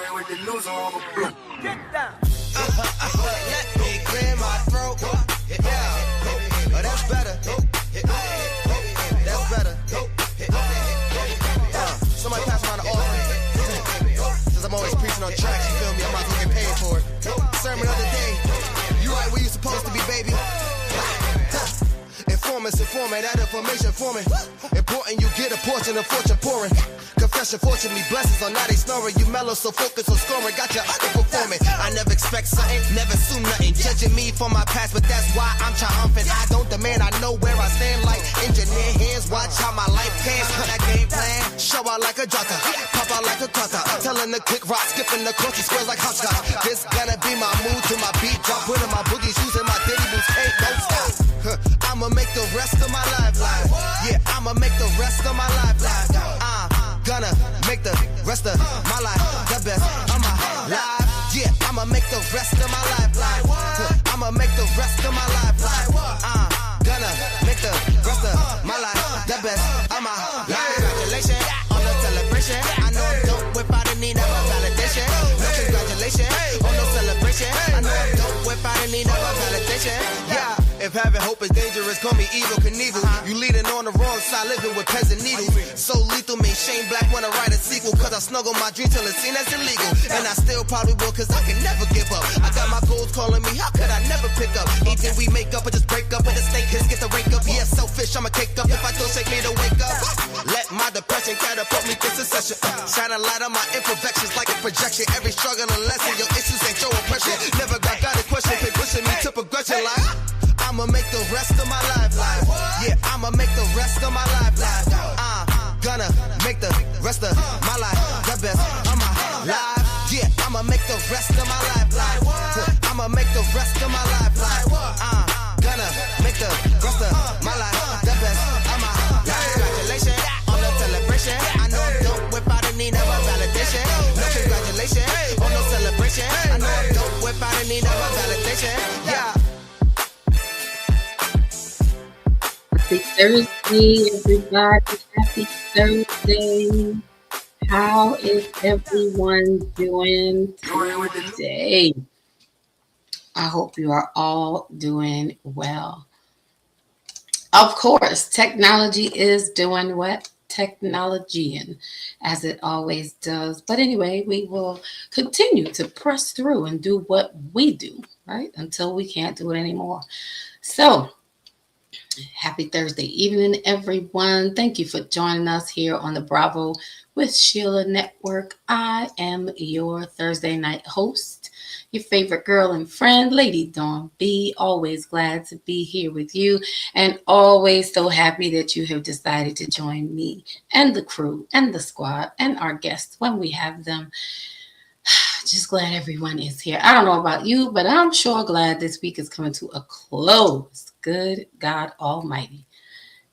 Let me clear my throat. Yeah. Oh, that's better. That's better. Somebody pass around the offering. Since I'm always preaching on tracks, you feel me? I'm about to get paid for it. Sermon of the day. You right where you supposed to be, baby. Informant, that information for me. Important, you get a portion of fortune pouring. Confession, fortunately, blessings on now they snoring. You mellow, so focus on scoring. Got you underperforming. I never expect something, never assume nothing. Judging me for my past, but that's why I'm triumphant. I don't demand, I know where I stand like engineer hands. Watch how my life pans. Cut that game plan. Show out like a jotter, pop out like a cutter. Telling the quick rock, skipping the course, squares like hopscotch. This gonna be my mood to my beat drop. Putting my boogie shoes in my diddy boots, ain't no stop. I'ma make the rest of my life live. Yeah, I'ma make the rest of my life live. Gonna make the rest of my life the best of my life. Yeah, I'ma make the rest of my life live. I'ma make the rest of my life live. Gonna make the rest of my life the best of my life. Congratulations on the celebration. I know I'm dope without a need of a validation. No congratulations on no celebration. I know I'm dope without a need of a validation. Yeah. If having hope is dangerous, call me evil Knievel. You leading on the wrong side, living with peasant needles. So lethal, mean Shane Black wanna write a sequel. Cause I snuggle my dream till it's seen as illegal. And I still probably will, cause I can never give up. I got my goals calling me, how could I never pick up? Anything we make up or just break up, and the snake hits get the rake up. Yeah, selfish, I'ma cake up if I don't shake me to wake up. Let my depression catapult me to succession. Shine a light on my imperfections like a projection. Every struggle and lesson, your issues ain't your oppression. Never got a question, pay pushing me to progression like I'ma make the rest of my life live. Yeah, I'ma make the rest of my life live. Gonna make the rest of my life the best of my life. Yeah, I'ma make the rest of my life live. I'ma make the rest of my life live. Gonna make the rest of my life the best of my life. Congratulations on the celebration. I know I'm dope without a need of a validation. No congratulations on no celebration. I know I'm dope without a need of a validation. Yeah. Happy Thursday, everybody. Happy Thursday. How is everyone doing today? I hope you are all doing well. Of course, technology is doing what? Technology, as it always does. But anyway, we will continue to press through and do what we do, right? Until we can't do it anymore. So, happy Thursday evening, everyone. Thank you for joining us here on the Bravo with Sheila Network. I am your Thursday night host, your favorite girl and friend, Lady Dawn B. Always glad to be here with you and always so happy that you have decided to join me and the crew and the squad and our guests when we have them. Just glad everyone is here. I don't know about you, but I'm sure glad this week is coming to a close. Good God Almighty.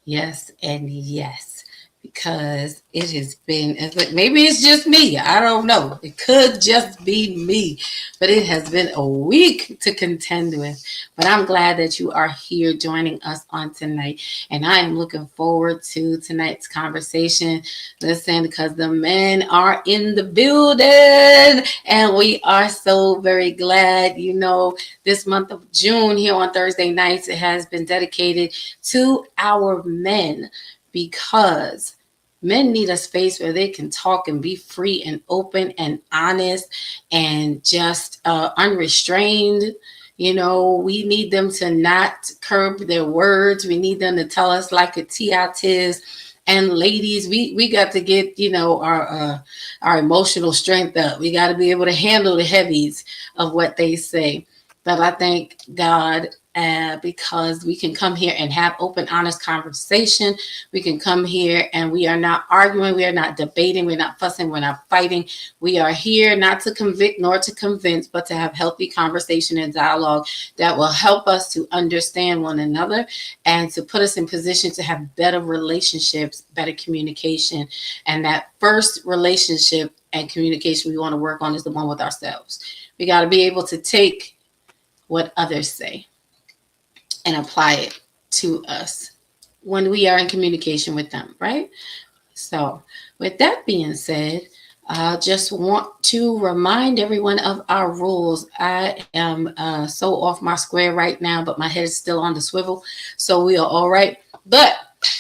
Yes and yes. Because it has been, maybe it's just me. I don't know. It could just be me. But it has been a week to contend with. But I'm glad that you are here joining us on tonight. And I am looking forward to tonight's conversation. Listen, because the men are in the building. And we are so very glad. You know, this month of June here on Thursday nights, it has been dedicated to our men. Because men need a space where they can talk and be free and open and honest and just unrestrained. You know, we need them to not curb their words. We need them to tell us like a tis. And ladies, we got to get, you know, our emotional strength up. We got to be able to handle the heavies of what they say. But I thank God because we can come here and have open, honest conversation. We can come here and we are not arguing. We are not debating. We're not fussing. We're not fighting. We are here not to convict nor to convince, but to have healthy conversation and dialogue that will help us to understand one another and to put us in position to have better relationships, better communication. And that first relationship and communication we want to work on is the one with ourselves. We got to be able to take what others say and apply it to us when we are in communication with them, right? So with that being said, I just want to remind everyone of our rules. I am so off my square right now, but my head is still on the swivel. So we are all right. But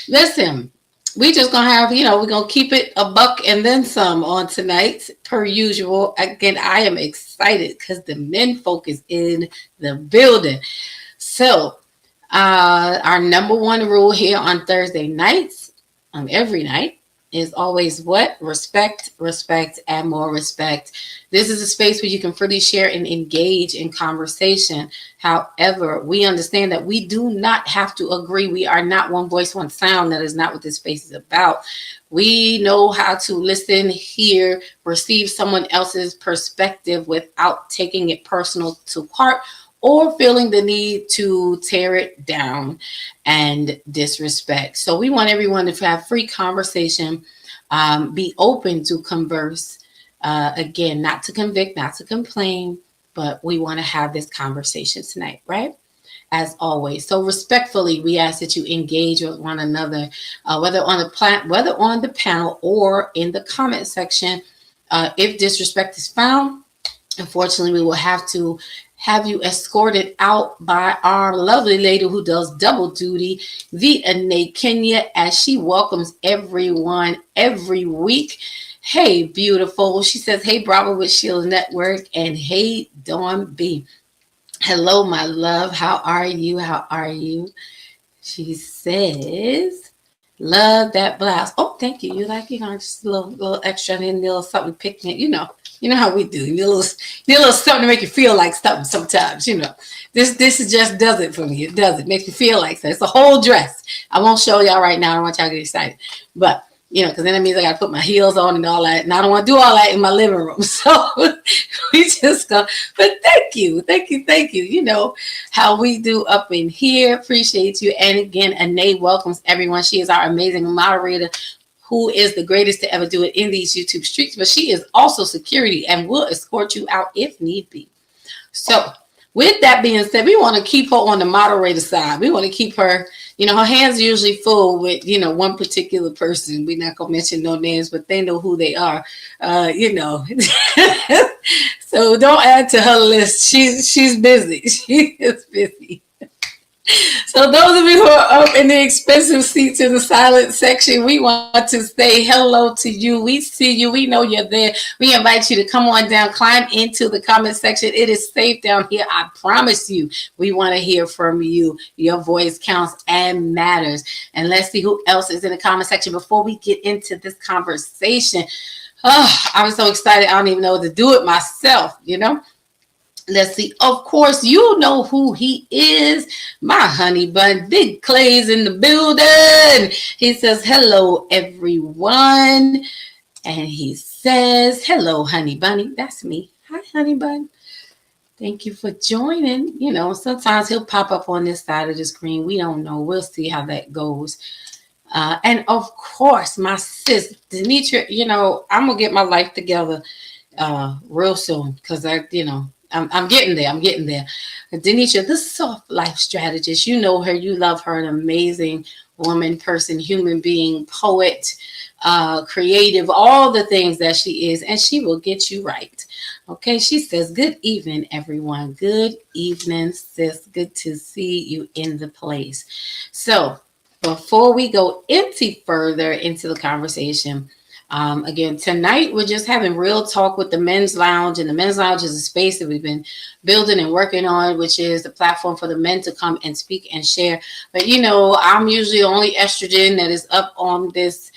listen, we just gonna have, we're gonna keep it a buck and then some on tonight, per usual. Again, I am excited because the men folk is in the building. So our number one rule here on Thursday nights, every night, is always what? Respect, respect, and more respect. This is a space where you can freely share and engage in conversation. However, we understand that we do not have to agree. We are not one voice, one sound. That is not what this space is about. We know how to listen, hear, receive someone else's perspective without taking it personal to heart or feeling the need to tear it down and disrespect. So we want everyone to have free conversation, be open to converse. Again, not to convict, not to complain, but we want to have this conversation tonight, right? As always. So respectfully, we ask that you engage with one another, whether on the panel or in the comment section. If disrespect is found, unfortunately, we will have to have you escorted out by our lovely lady who does double duty, the Anae Kenya, as she welcomes everyone every week. Hey, beautiful. She says, hey, Bravo with Shield Network, and hey, Dawn B. Hello, my love. How are you? How are you? She says, love that blouse. Oh, thank you. You like, just a little extra and a little something picnic, You know how we do. You need a little something to make you feel like something sometimes, This just does it for me. It does it. Makes you feel like that. It's a whole dress. I won't show y'all right now. I don't want y'all to get excited. But, because then it means I got to put my heels on and all that. And I don't want to do all that in my living room. So we just go. But thank you. Thank you. Thank you. You know how we do up in here. Appreciate you. And again, Anae welcomes everyone. She is our amazing moderator, who is the greatest to ever do it in these YouTube streets, but she is also security and will escort you out if need be. So with that being said, we want to keep her on the moderator side. We want to keep her, her hands are usually full with, one particular person. We're not going to mention no names, but they know who they are, So don't add to her list. She's busy. She is busy. So those of you who are up in the expensive seats in the silent section, we want to say hello to you. We see you. We know you're there. We invite you to come on down, climb into the comment section. It is safe down here. I promise you. We want to hear from you. Your voice counts and matters. And let's see who else is in the comment section before we get into this conversation. Oh, I'm so excited. I don't even know what to do it myself, Let's see. Of course, you know who he is. My honey bun, Big Clay's in the building. He says, hello, everyone. And he says, hello, honey bunny. That's me. Hi, honey bun. Thank you for joining. Sometimes he'll pop up on this side of the screen. We don't know. We'll see how that goes. And of course, my sis, Denitra, I'm going to get my life together real soon because I'm getting there. I'm getting there. Denisha, the soft life strategist. You know her. You love her. An amazing woman, person, human being, poet, creative, all the things that she is. And she will get you right. Okay. She says, good evening, everyone. Good evening, sis. Good to see you in the place. So before we go any further into the conversation, again, tonight we're just having real talk with the Men's Lounge, and the Men's Lounge is a space that we've been building and working on, which is the platform for the men to come and speak and share. But I'm usually the only estrogen that is up on this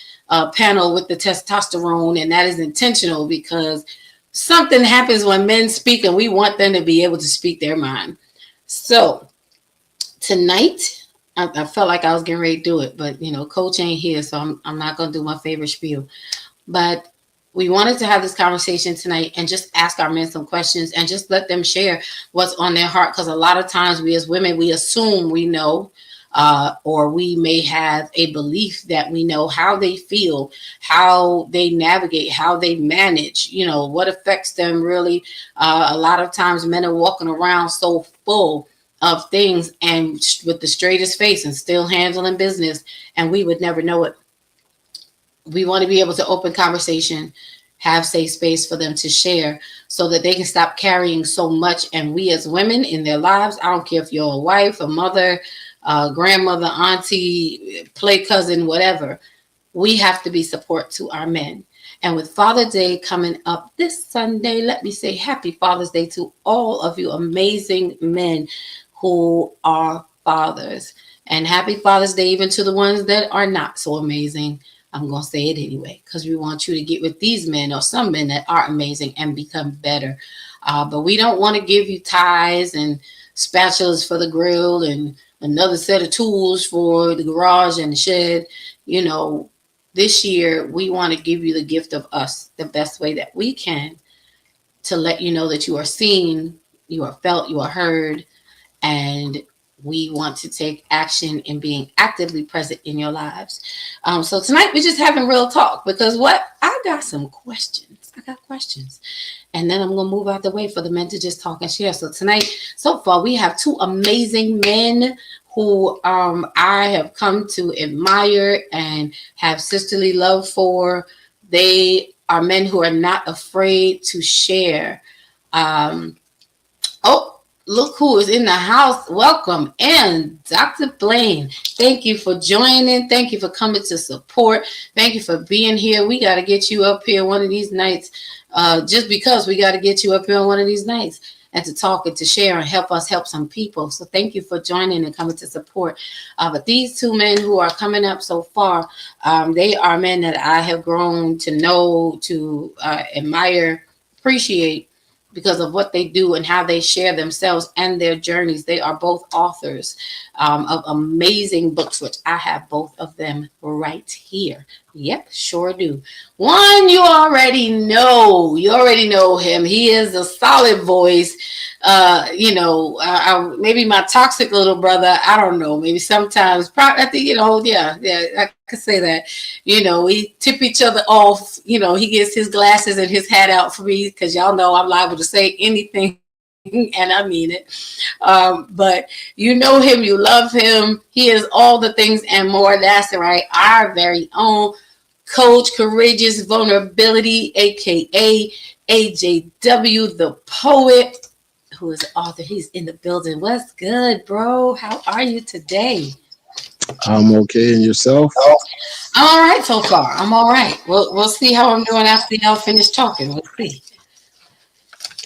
panel with the testosterone, and that is intentional because something happens when men speak, and we want them to be able to speak their mind. So tonight, I felt like I was getting ready to do it, but Coach ain't here, so I'm not going to do my favorite spiel. But we wanted to have this conversation tonight and just ask our men some questions and just let them share what's on their heart. Because a lot of times we as women, we assume we know, or we may have a belief that we know how they feel, how they navigate, how they manage, what affects them really. A lot of times men are walking around so full of things and with the straightest face and still handling business, and we would never know it. We want to be able to open conversation have safe space for them to share so that they can stop carrying so much. And we as women in their lives, I don't care if you're a wife, a mother, grandmother, auntie, play cousin, whatever, we have to be support to our men. And with Father's Day coming up this Sunday, let me say happy Father's Day to all of you amazing men who are fathers. And happy Father's Day even to the ones that are not so amazing. I'm going to say it anyway, because we want you to get with these men or some men that are amazing and become better. But we don't want to give you ties and spatulas for the grill and another set of tools for the garage and the shed. You know, this year we want to give you the gift of us the best way that we can to let you know that you are seen, you are felt, you are heard, and we want to take action in being actively present in your lives. So tonight we're just having real talk because I got some questions. I got questions. And then I'm going to move out the way for the men to just talk and share. So tonight, so far, we have two amazing men who I have come to admire and have sisterly love for. They are men who are not afraid to share. Look who is in the house. Welcome. And Dr. Blaine, thank you for joining. Thank you for coming to support. Thank you for being here. We got to get you up here one of these nights. Just because we got to get you up here on one of these nights and to talk and to share and help us help some people. So thank you for joining and coming to support. But these two men who are coming up so far, they are men that I have grown to know, to admire, appreciate, because of what they do and how they share themselves and their journeys. They are both authors of amazing books, which I have both of them right here. Yep, sure do. One you already know. You already know him. He is a solid voice. Maybe my toxic little brother. I don't know. Maybe sometimes, I think, yeah, I could say that. We tip each other off. He gets his glasses and his hat out for me because y'all know I'm liable to say anything. And I mean it. But you know him, you love him. He is all the things and more. That's right. Our very own Coach Courageous Vulnerability, aka AJW, the poet, who is the author. He's in the building. What's good, bro? How are you today? I'm okay. And yourself? I'm all right so far. I'm all right. We'll see how I'm doing after y'all finish talking. We'll see.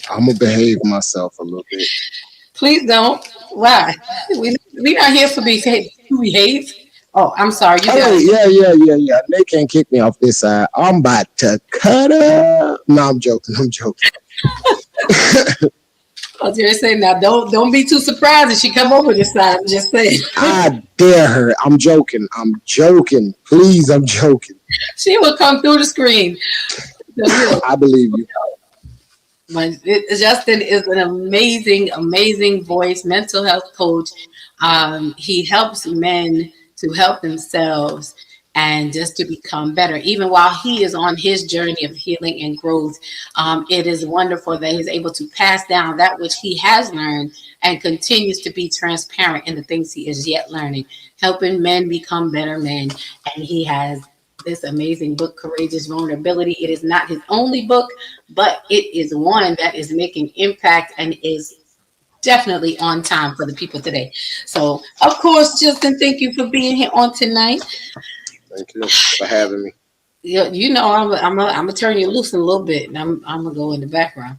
I'm gonna behave myself a little bit. Please don't. Why? We not here for behave. Oh, I'm sorry. Yeah. They can't kick me off this side. I'm about to cut up. No, I'm joking. I was just saying now, don't be too surprised if she come over this side. I'm just saying. I dare her. I'm joking. Please, I'm joking. She will come through the screen. I believe you. Justin is an amazing voice, mental health coach. He helps men to help themselves and just to become better. Even while he is on his journey of healing and growth, it is wonderful that he's able to pass down that which he has learned and continues to be transparent in the things he is yet learning, helping men become better men. And he has this amazing book, Courageous Vulnerability. It is not his only book, but it is one that is making impact and is definitely on time for the people today. So, of course, Justin, thank you for being here on tonight. Thank you for having me. I'm gonna turn you loose in a little bit, and I'm gonna go in the background.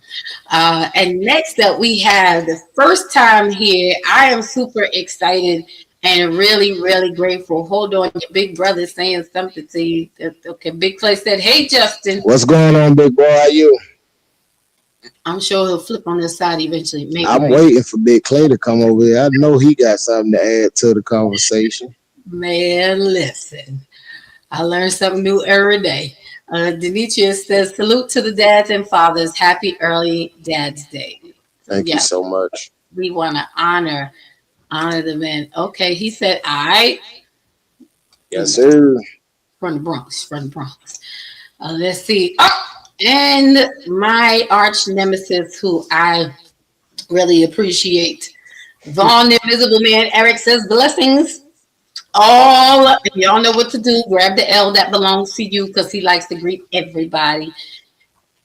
And next up, we have the first time here. I am super excited and really, really grateful. Hold on, your big brother is saying something to you. Okay, Big Clay said, "Hey, Justin." What's going on, big boy? How are you? I'm sure he'll flip on this side eventually. Maybe I'm waiting for Big Clay to come over here. I know he got something to add to the conversation. Man, listen. I learn something new every day. Demetrius says, salute to the dads and fathers. Happy early Dad's Day. Thank you so much. We want to honor the men. Okay, he said, all right. Yes, sir. From the Bronx. Let's see. Oh, and my arch nemesis, who I really appreciate, Vaughn, the Invisible Man, Eric says, blessings. Y'all know what to do. Grab the L that belongs to you because he likes to greet everybody.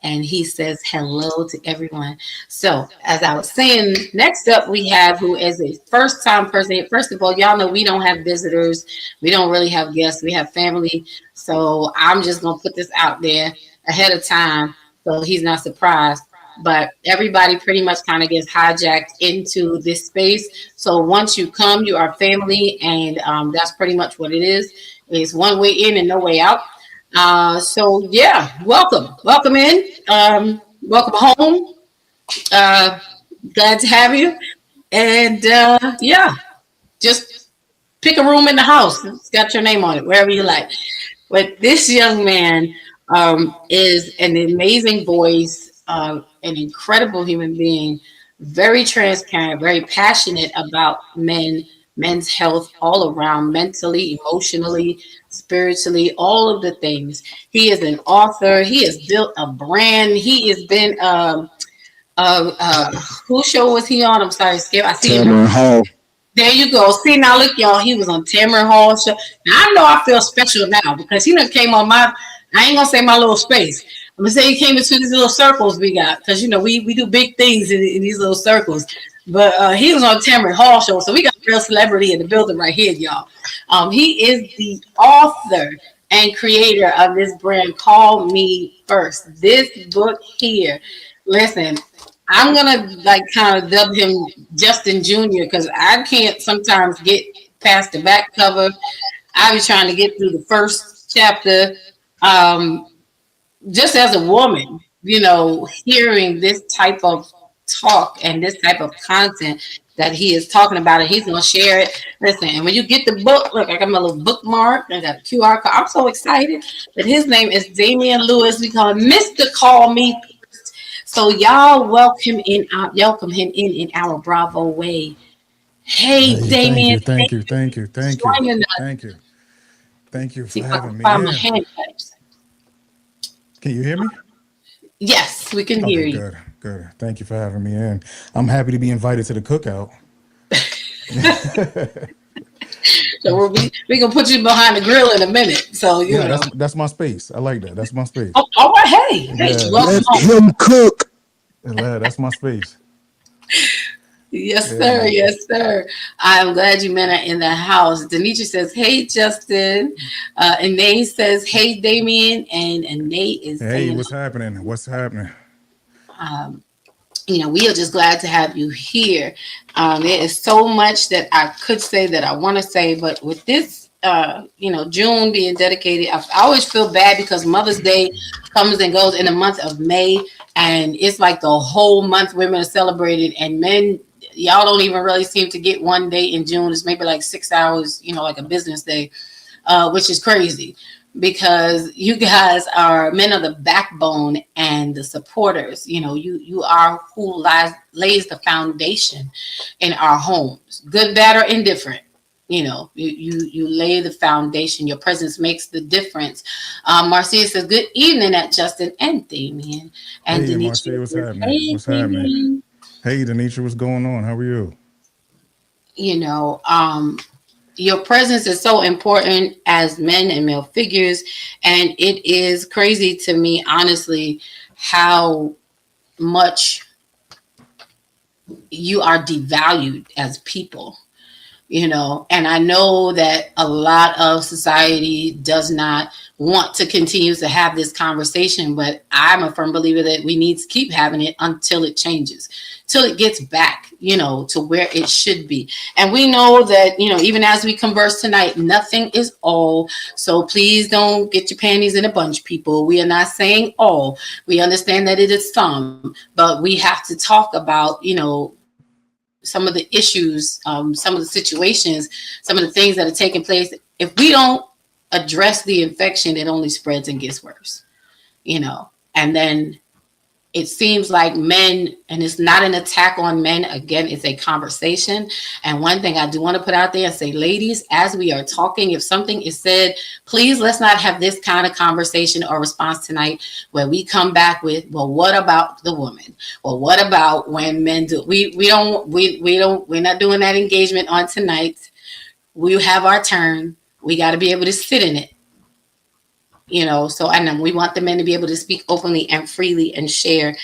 and he says hello to everyone. So, as I was saying, next up we have who is a first time person. First of all, y'all know we don't have visitors, we don't really have guests, we have family. So, I'm just gonna put this out there ahead of time so he's not surprised. But everybody pretty much kind of gets hijacked into this space. So once you come, you are family, and that's pretty much what it is. It's one way in and no way out. So yeah, welcome in, welcome home. Uh, Glad to have you, and yeah, just pick a room in the house. It's got your name on it, wherever you like. But this young man is an amazing voice, an incredible human being, very transparent, very passionate about men's health all around, mentally, emotionally, spiritually, all of the things. He is an author. He has built a brand. He has been whose show was he on? I'm sorry, Skip. I see him. Tamron Hall. There you go. See, now look, y'all. He was on Tamron Hall show. Now I know I feel special now because he done came on my. I ain't gonna say my little space. I'm gonna say he came into these little circles we got because you know we do big things in these little circles. But he was on Tamron Hall show, so we got a real celebrity in the building right here, y'all. He is the author and creator of this brand, Call Me First. This book here, listen. I'm gonna like kind of dub him Justin Jr. because I can't sometimes get past the back cover. I was trying to get through the first chapter. Just as a woman, you know, hearing this type of talk and this type of content that he is talking about, and he's gonna share it. Listen, and when you get the book, look, I got my little bookmark. I got a QR code. I'm so excited. But his name is Damian Lewis. We call him Mr. Call Me. So y'all welcome him in our Bravo way. Hey, Damien. Thank you for See if I having can me find my in. hand pipes. Can you hear me? Yes, we can hear Okay, you. good. Thank you for having me in. I'm happy to be invited to the cookout. So we gonna put you behind the grill in a minute. So you Yeah, know. that's my space. I like that. That's my space. Oh, all right. Hey, Yeah. welcome Let home. him cook. Yeah, that's my space. Yes, Yeah, sir. man. Yes, sir. I'm glad you men are in the house. Denisha says, "Hey, Justin," and Nate says, "Hey, Damien," and Nate is Hey, saying, what's happening? What's happening? um, you know, we are just glad to have you here. There is so much that I could say that I want to say, but with this, you know, June being dedicated, I always feel bad because Mother's Day comes and goes in the month of May, and it's like the whole month women are celebrated, and men, y'all don't even really seem to get one day in June. It's maybe like 6 hours, you know, like a business day, which is crazy because you guys are men of the backbone and the supporters. You know, you are who lays the foundation in our homes, good, bad, or indifferent. You know, you lay the foundation. Your presence makes the difference. Marcia says, "Good evening, at Justin and Damien." And Hey, Denisha Marcia, what's says, happening? "Hey, What's happening? Damien." Hey, Denisha, what's going on? How are you? You know, your presence is so important as men and male figures, and it is crazy to me, honestly, how much you are devalued as people. You know, and I know that a lot of society does not want to continue to have this conversation, but I'm a firm believer that we need to keep having it until it changes, till it gets back, you know, to where it should be. And we know that, you know, even as we converse tonight, nothing is all. So please don't get your panties in a bunch, people. We are not saying all. We understand that it is some, but we have to talk about, you know, some of the issues, some of the situations, some of the things that are taking place. If we don't address the infection, it only spreads and gets worse, you know. And then it seems like men, and it's not an attack on men, again, it's a conversation. And one thing I do want to put out there and say, ladies, as we are talking, if something is said, please let's not have this kind of conversation or response tonight where we come back with, well, what about the woman? Well, what about when men do? We're not doing that engagement on tonight. We have our turn. We got to be able to sit in it. So, and then we want the men to be able to speak openly and freely and share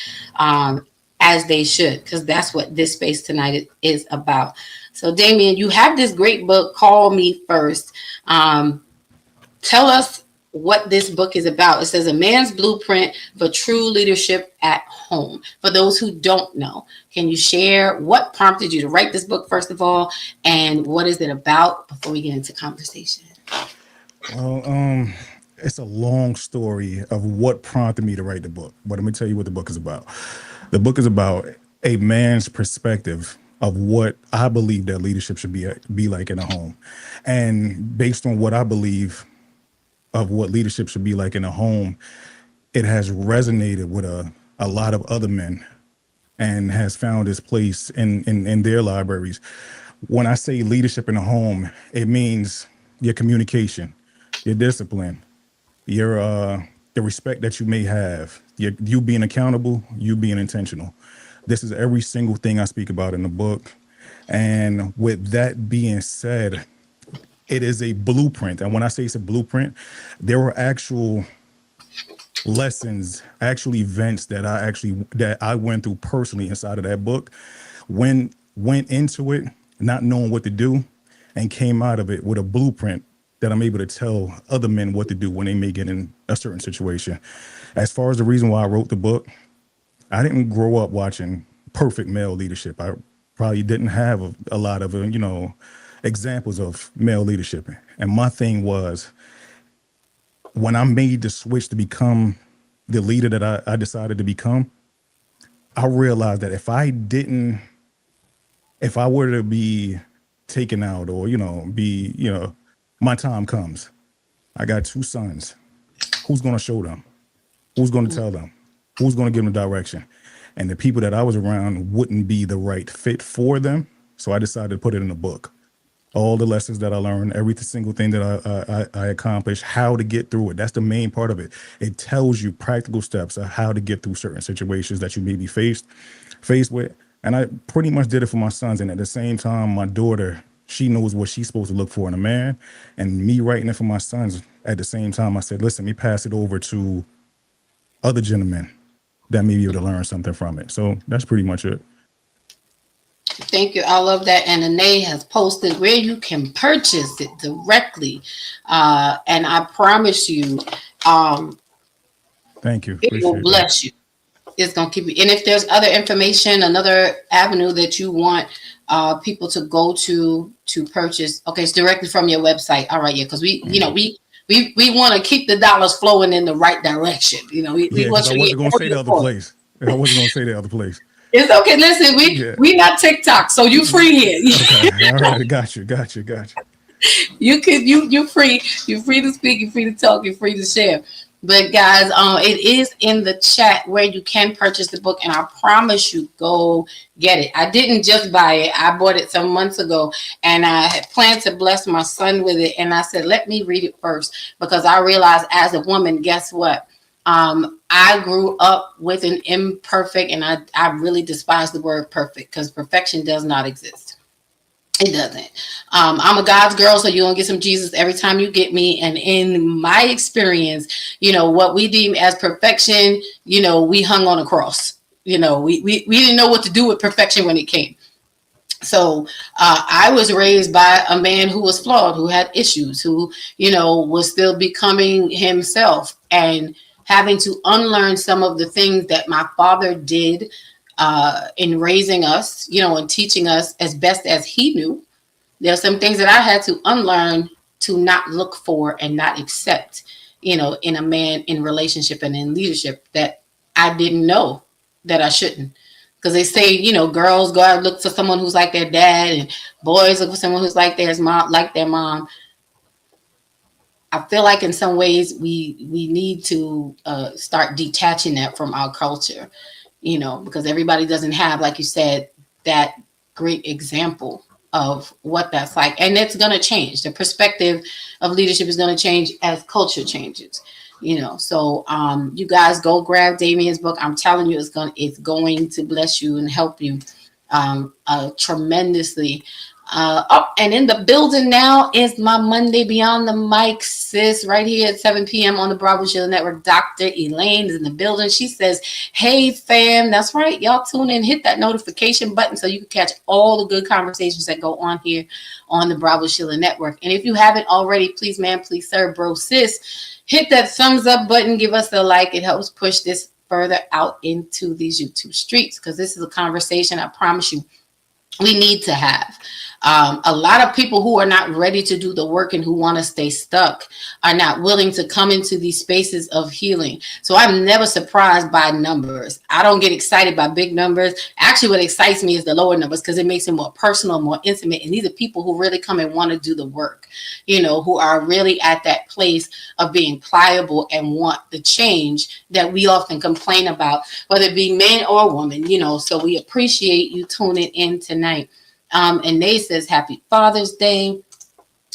as they should, because that's what this space tonight is about. So, Damien, you have this great book, Call Me First. Tell us what this book is about. It says A Man's Blueprint for True Leadership at Home. For those who don't know, can you share what prompted you to write this book, first of all, and what is it about before we get into conversation? Well, it's a long story of what prompted me to write the book, but let me tell you what the book is about. The book is about a man's perspective of what I believe that leadership should be like in a home. And based on what I believe of what leadership should be like in a home, it has resonated with a lot of other men and has found its place in their libraries. When I say leadership in a home, it means your communication, your discipline, your the respect that you may have, you being accountable, you being intentional. This is every single thing I speak about in the book. And with that being said, it is a blueprint. And when I say it's a blueprint, there were actual lessons, actual events that I went through personally inside of that book. Went into it not knowing what to do and came out of it with a blueprint that I'm able to tell other men what to do when they may get in a certain situation. As far as the reason why I wrote the book, I didn't grow up watching perfect male leadership. I probably didn't have a lot of, examples of male leadership. And my thing was, when I made the switch to become the leader that I decided to become, I realized that if I were to be taken out or, my time comes, I got 2 sons. Who's going to show them? Who's going to tell them? Who's going to give them direction? And the people that I was around wouldn't be the right fit for them. So I decided to put it in a book. All the lessons that I learned, every single thing that I accomplished, how to get through it. That's the main part of it. It tells you practical steps of how to get through certain situations that you may be faced with. And I pretty much did it for my sons. And at the same time, my daughter, she knows what she's supposed to look for in a man. And me writing it for my sons, at the same time, I said, listen, let me pass it over to other gentlemen that may be able to learn something from it. So that's pretty much it. Thank you. I love that. And Anae has posted where you can purchase it directly. And I promise you, thank you. It will bless you. It's going to keep you. And if there's other information, another avenue that you want people to go to purchase, okay, it's directly from your website. All right, yeah, because we want to keep the dollars flowing in the right direction. We want you to I wasn't going to say the other place. I wasn't going to say the other place. It's okay. Listen, we not TikTok, so you free here. Okay. All right, got you. You free. You're free to speak. You're free to talk. You're free to share. But guys, it is in the chat where you can purchase the book, and I promise you, go get it. I didn't just buy it. I bought it some months ago, and I had planned to bless my son with it. And I said, let me read it first, because I realized as a woman, guess what? I grew up with an imperfect, and I really despise the word perfect, because perfection does not exist. It doesn't. I'm a God's girl, so you're going to get some Jesus every time you get me. And in my experience, what we deem as perfection, we hung on a cross. We didn't know what to do with perfection when it came. So I was raised by a man who was flawed, who had issues, who, was still becoming himself and having to unlearn some of the things that my father did in raising us, and teaching us as best as he knew. There's some things that I had to unlearn to not look for and not accept, in a man, in relationship and in leadership, that I didn't know that I shouldn't. Because they say, girls go out and look for someone who's like their dad, and boys look for someone who's like their mom. I feel like in some ways we need to start detaching that from our culture, because everybody doesn't have, like you said, that great example of what that's like. And it's going to change. The perspective of leadership is going to change as culture changes, So you guys go grab Damien's book. I'm telling you, it's going to bless you and help you tremendously. And in the building now is my Monday Beyond the Mic sis right here at 7 p.m. on the Bravo Sheila Network. Dr. Elaine is in the building. She says, hey, fam. That's right. Y'all tune in. Hit that notification button so you can catch all the good conversations that go on here on the Bravo Sheila Network. And if you haven't already, please, man, please, sir, bro, sis, hit that thumbs up button. Give us a like. It helps push this further out into these YouTube streets because this is a conversation, I promise you, we need to have. A lot of people who are not ready to do the work and who want to stay stuck are not willing to come into these spaces of healing. So I'm never surprised by numbers. I don't get excited by big numbers. Actually, what excites me is the lower numbers because it makes it more personal, more intimate. And these are people who really come and want to do the work, you know, who are really at that place of being pliable and want the change that we often complain about, whether it be men or women, you know. So we appreciate you tuning in tonight. And Nate says, happy Father's Day.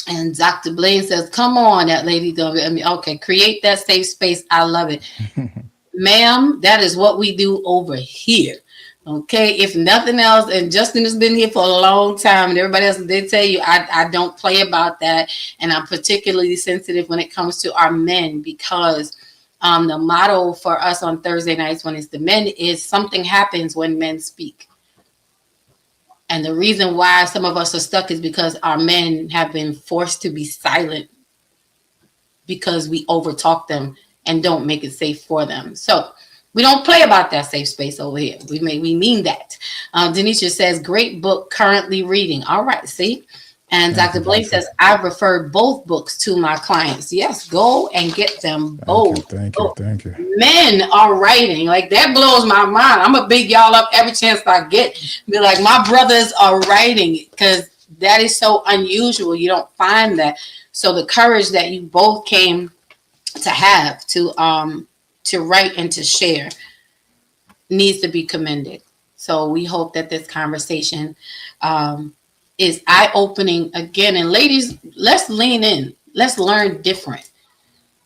And Dr. Blaine says, come on, that lady. Okay, create that safe space. I love it. Ma'am, that is what we do over here. Okay, if nothing else, and Justin has been here for a long time, and everybody else did tell you, I don't play about that. And I'm particularly sensitive when it comes to our men because the motto for us on Thursday nights when it's the men is something happens when men speak. And the reason why some of us are stuck is because our men have been forced to be silent because we overtalk them and don't make it safe for them. So we don't play about that safe space over here. We mean that. Denisha says, great book currently reading. All right, see? And Dr. Blake says, I've referred both books to my clients. Yes, go and get them both. Thank you. Men are writing. Like, that blows my mind. I'm going to big y'all up every chance I get. Be like, my brothers are writing because that is so unusual. You don't find that. So the courage that you both came to have to write and to share needs to be commended. So we hope that this conversation is eye-opening again. And ladies, let's lean in. Let's learn different.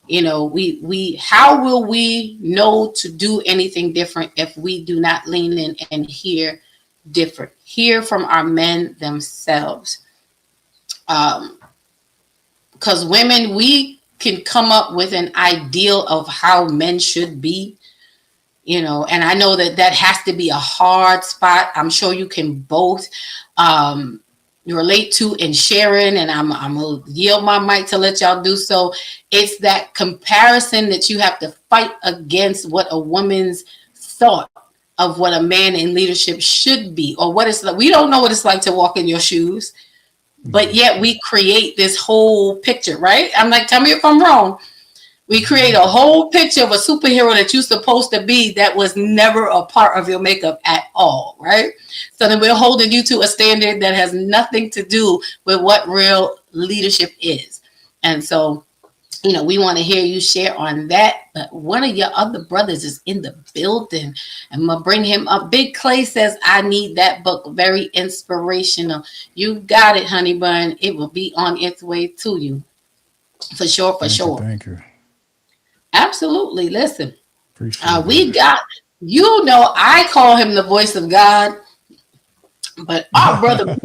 You know, we how will we know to do anything different if we do not lean in and hear different? Hear from our men themselves. Because women, we can come up with an ideal of how men should be, you know, and I know that has to be a hard spot. I'm sure you can both relate to and sharing, and I'm gonna yield my mic to let y'all do so. It's that comparison that you have to fight against what a woman's thought of what a man in leadership should be, or what it's like. We don't know what it's like to walk in your shoes, but yet we create this whole picture, right? I'm like, tell me if I'm wrong. We create a whole picture of a superhero that you're supposed to be that was never a part of your makeup at all, right? So then we're holding you to a standard that has nothing to do with what real leadership is. And so, you know, we want to hear you share on that. But one of your other brothers is in the building. I'm going to bring him up. Big Clay says, I need that book. Very inspirational. You got it, honey bun. It will be on its way to you. For sure. Thank you. Absolutely. Listen, we got, you know, I call him the voice of God, but our brother,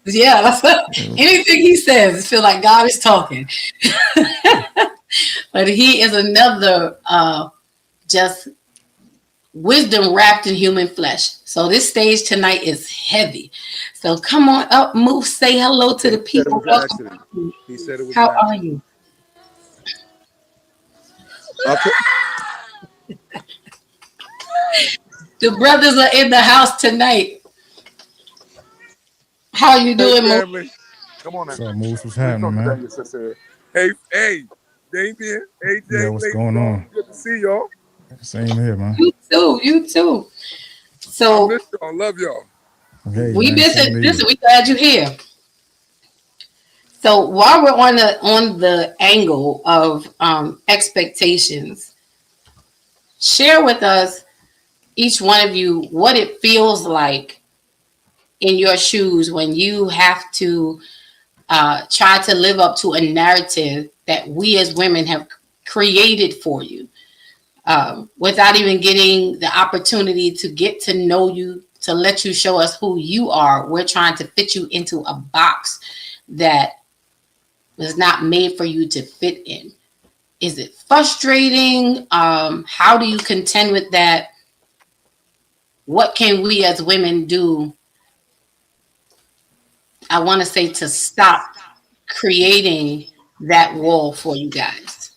yeah, anything he says, feel like God is talking. But he is another just wisdom wrapped in human flesh. So this stage tonight is heavy. So come on up, move, say hello to the people. He said it was How are you? The brothers are in the house tonight. How you doing, Mo? Come on now. So, Moose, what's happening, man? Hey, Damien, AJ. Yeah, what's going on? Good to see y'all. Same here, man. You too. So, I miss y'all. Love y'all. Hey, we man, miss it. Listen, we glad you're here. So while we're on the angle of expectations, share with us, each one of you, what it feels like in your shoes when you have to try to live up to a narrative that we as women have created for you, without even getting the opportunity to get to know you, to let you show us who you are. We're trying to fit you into a box that was not made for you to fit in. Is it frustrating? How do you contend with that? What can we as women do? I want to say to stop creating that wall for you guys.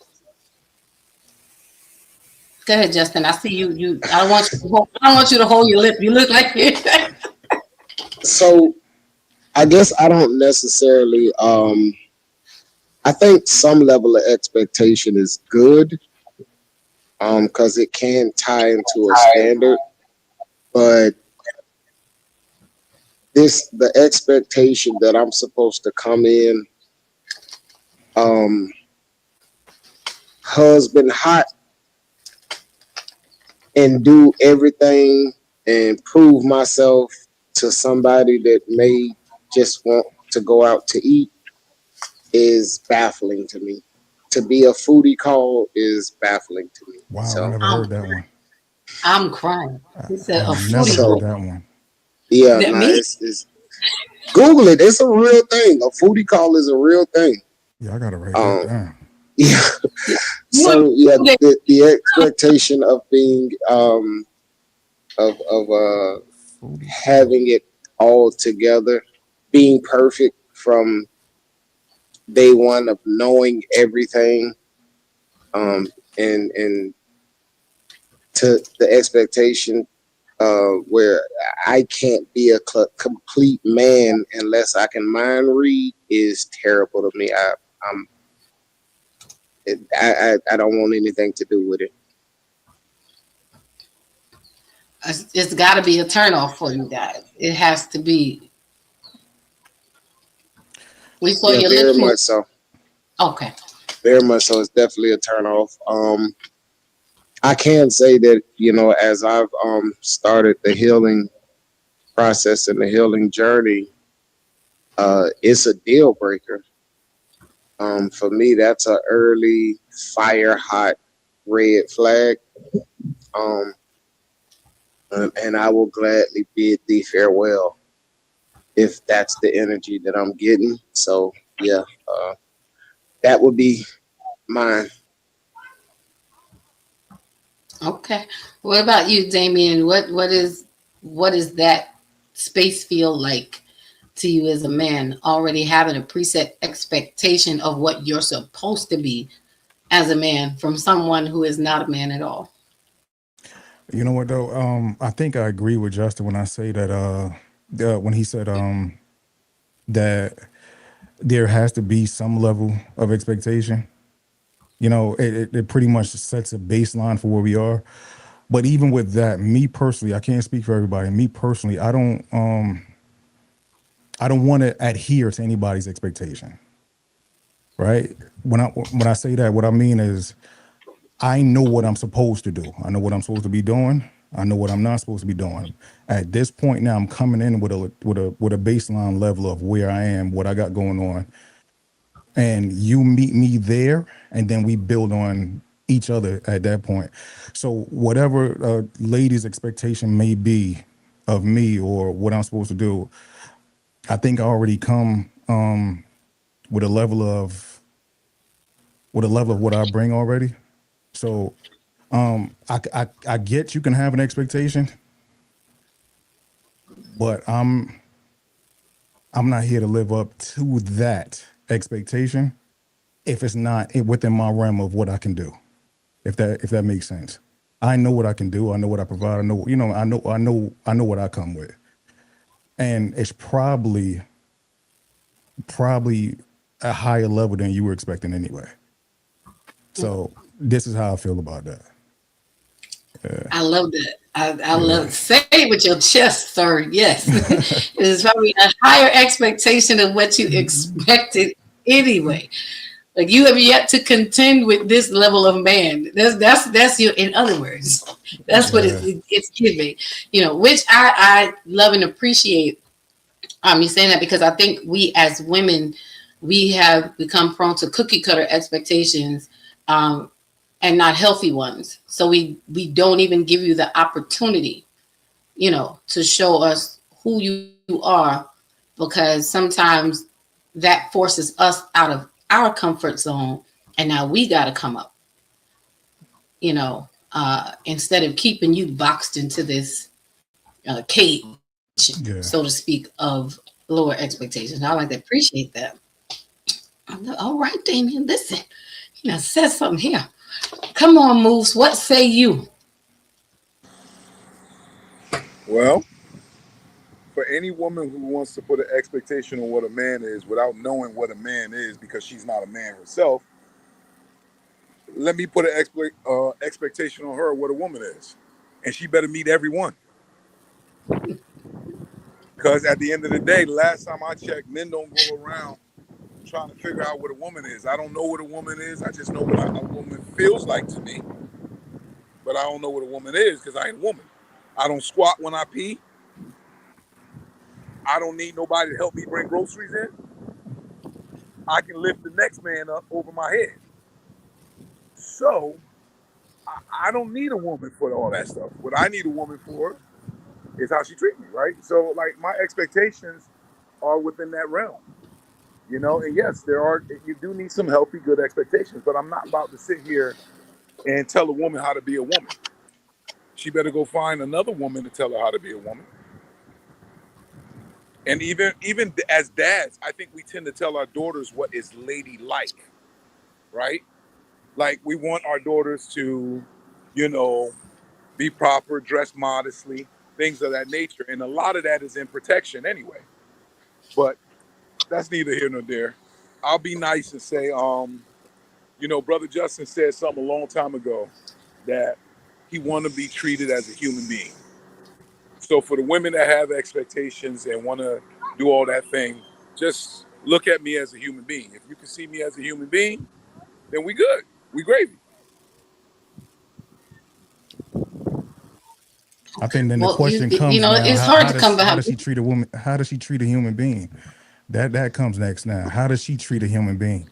Go ahead, Justin. I see you. I don't want you to hold your lip. You look like it. So I guess I don't necessarily. I think some level of expectation is good, because it can tie into a standard, but the expectation that I'm supposed to come in, husband hot and do everything and prove myself to somebody that may just want to go out to eat is baffling to me. To be a foodie call is baffling to me. Wow, So, I never heard that one. I'm crying. He said a I've never foodie So- heard call. that one. yeah, That nah, me? it's Google it. It's a real thing. A foodie call is a real thing. Yeah, I gotta write Um, that down. Yeah. So yeah, the expectation of being of Foodie. having it all together, being perfect from day one, of knowing everything, and to the expectation where I can't be a complete man unless I can mind read is terrible to me. I don't want anything to do with it. It's got to be a turnoff for you guys. It has to be. We saw Yeah, your very lips move. much so. Okay. Very much so. It's definitely a turn off. I can say that, as I've started the healing process and the healing journey, it's a deal breaker. For me, that's an early fire hot red flag. And I will gladly bid thee farewell if that's the energy that I'm getting. So yeah, that would be mine. Okay. What about you, Damien? What is that space feel like to you as a man, already having a preset expectation of what you're supposed to be as a man from someone who is not a man at all? You know what though? I think I agree with Justin when I say that when he said that there has to be some level of expectation. It pretty much sets a baseline for where we are. But even with that, me personally, I can't speak for everybody. Me personally, I don't want to adhere to anybody's expectation. Right? When I say that, what I mean is I know what I'm supposed to do. I know what I'm supposed to be doing. I know what I'm not supposed to be doing. At this point now, I'm coming in with a baseline level of where I am, what I got going on, and you meet me there, and then we build on each other at that point. So whatever lady's expectation may be of me or what I'm supposed to do, I think I already come with a level of what I bring already. So I get you can have an expectation, but I'm not here to live up to that expectation if it's not within my realm of what I can do. If that makes sense. I know what I can do. I know what I provide. I know what I come with. And it's probably a higher level than you were expecting anyway. So this is how I feel about that. I love that. I love say it with your chest, sir. Yes. It's probably a higher expectation of what you expected anyway. Like you have yet to contend with this level of man. That's your, in other words, that's what it's giving, which I love and appreciate. You saying that because I think we as women, we have become prone to cookie cutter expectations, and not healthy ones. So we don't even give you the opportunity, to show us who you are, because sometimes that forces us out of our comfort zone, and now we got to come up, instead of keeping you boxed into this cage, Yeah. so to speak, of lower expectations. I like to appreciate that. All right, Damien, listen, said something here. Come on, Moves. What say you? Well, for any woman who wants to put an expectation on what a man is without knowing what a man is because she's not a man herself, let me put an expectation on her what a woman is. And she better meet everyone. Because at the end of the day, the last time I checked, men don't go around trying to figure out what a woman is. I don't know what a woman is. I just know what a woman feels like to me. But I don't know what a woman is because I ain't a woman. I don't squat when I pee. I don't need nobody to help me bring groceries in. I can lift the next man up over my head. So I don't need a woman for all that stuff. What I need a woman for is how she treats me, right? So like my expectations are within that realm, and yes, you do need some healthy, good expectations, but I'm not about to sit here and tell a woman how to be a woman. She better go find another woman to tell her how to be a woman. And even as dads, I think we tend to tell our daughters what is ladylike, right? Like we want our daughters to, be proper, dress modestly, things of that nature. And a lot of that is in protection anyway. But that's neither here nor there. I'll be nice and say, Brother Justin said something a long time ago that he want to be treated as a human being. So for the women that have expectations and want to do all that thing, just look at me as a human being. If you can see me as a human being, then we good. We gravy. I think then the question comes it's now, hard to come how back. does she treat a woman? How does she treat a human being? That comes next now. How does she treat a human being?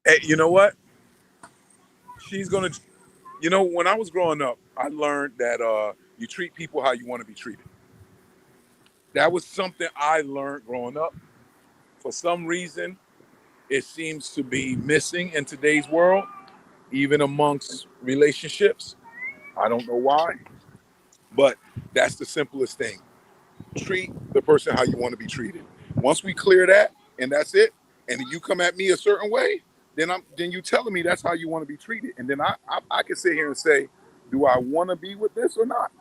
Hey, you know what? She's going to, when I was growing up, I learned that you treat people how you want to be treated. That was something I learned growing up. For some reason, it seems to be missing in today's world, even amongst relationships. I don't know why, but that's the simplest thing. Treat the person how you want to be treated. Once we clear that, and that's it, and you come at me a certain way, then you telling me that's how you want to be treated. And then I can sit here and say, do I want to be with this or not?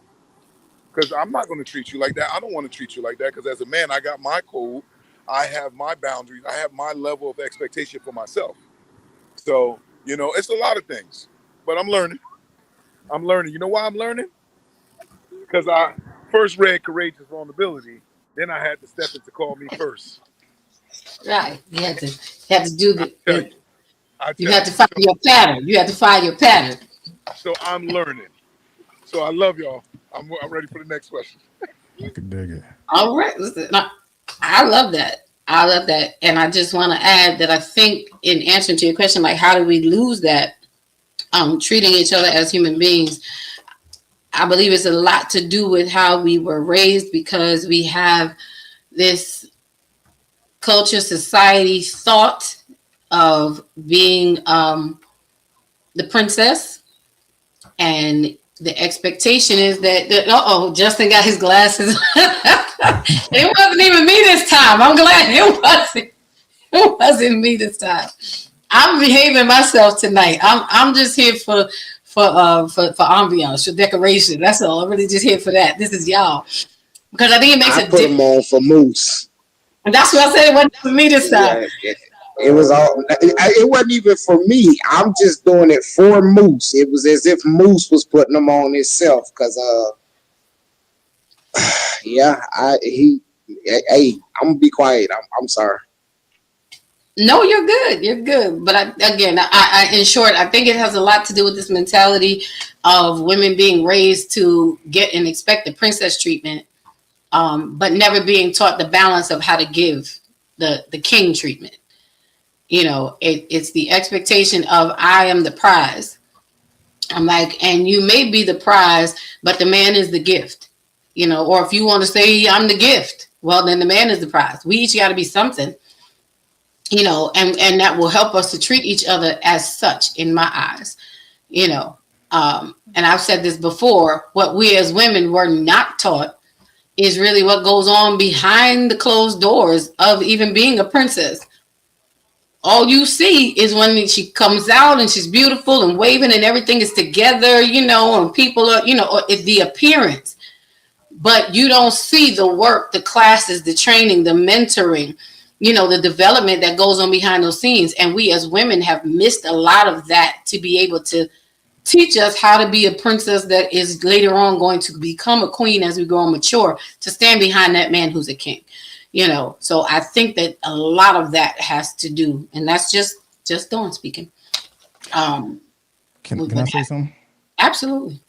Because I'm not going to treat you like that. I don't want to treat you like that because as a man, I got my code. I have my boundaries. I have my level of expectation for myself. So, it's a lot of things, but I'm learning. You know why I'm learning? Because I first read Courageous Vulnerability. Then I had to step into Call Me First. Right. You had to do You had to find your pattern. You had to find your pattern. So I'm learning. So I love y'all. I'm ready for the next question. I could dig it. All right. Listen, I love that. And I just want to add that I think in answering to your question, like how do we lose that treating each other as human beings? I believe it's a lot to do with how we were raised, because we have this culture, society thought of being the princess, and the expectation is that Justin got his glasses. It wasn't even me this time. I'm glad it wasn't me this time. I'm behaving myself tonight. I'm just here for ambiance, for decoration. That's all. I'm really just here for that. This is y'all, because I think it makes I a put them on for Moose. And that's what I said. It wasn't for me this time. Yeah, it was all. It wasn't even for me. I'm just doing it for Moose. It was as if Moose was putting them on himself. Cause yeah, hey, I'm gonna be quiet. I'm sorry. No, you're good. You're good. But I in short, I think it has a lot to do with this mentality of women being raised to get and expect the princess treatment, but never being taught the balance of how to give the king treatment. It's the expectation of I am the prize. I'm like, and you may be the prize, but the man is the gift. Or if you want to say I'm the gift, well, then the man is the prize. We each got to be something, and that will help us to treat each other as such in my eyes, and I've said this before, what we as women were not taught is really what goes on behind the closed doors of even being a princess. All you see is when she comes out and she's beautiful and waving and everything is together, and people are, the appearance. But you don't see the work, the classes, the training, the mentoring, the development that goes on behind those scenes. And we as women have missed a lot of that to be able to teach us how to be a princess that is later on going to become a queen as we grow and mature, to stand behind that man who's a king. So I think that a lot of that has to do, and that's just Dawn speaking. Can I say something? Absolutely.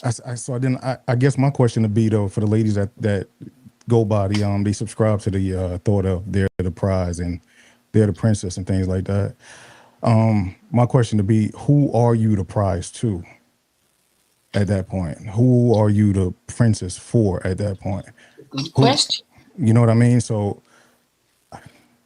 I guess my question would be, though, for the ladies that go by they subscribe to the thought of they're the prize and they're the princess and things like that. My question would be, who are you the prize to at that point? Who are you the princess for at that point? Good question. You know what I mean? So,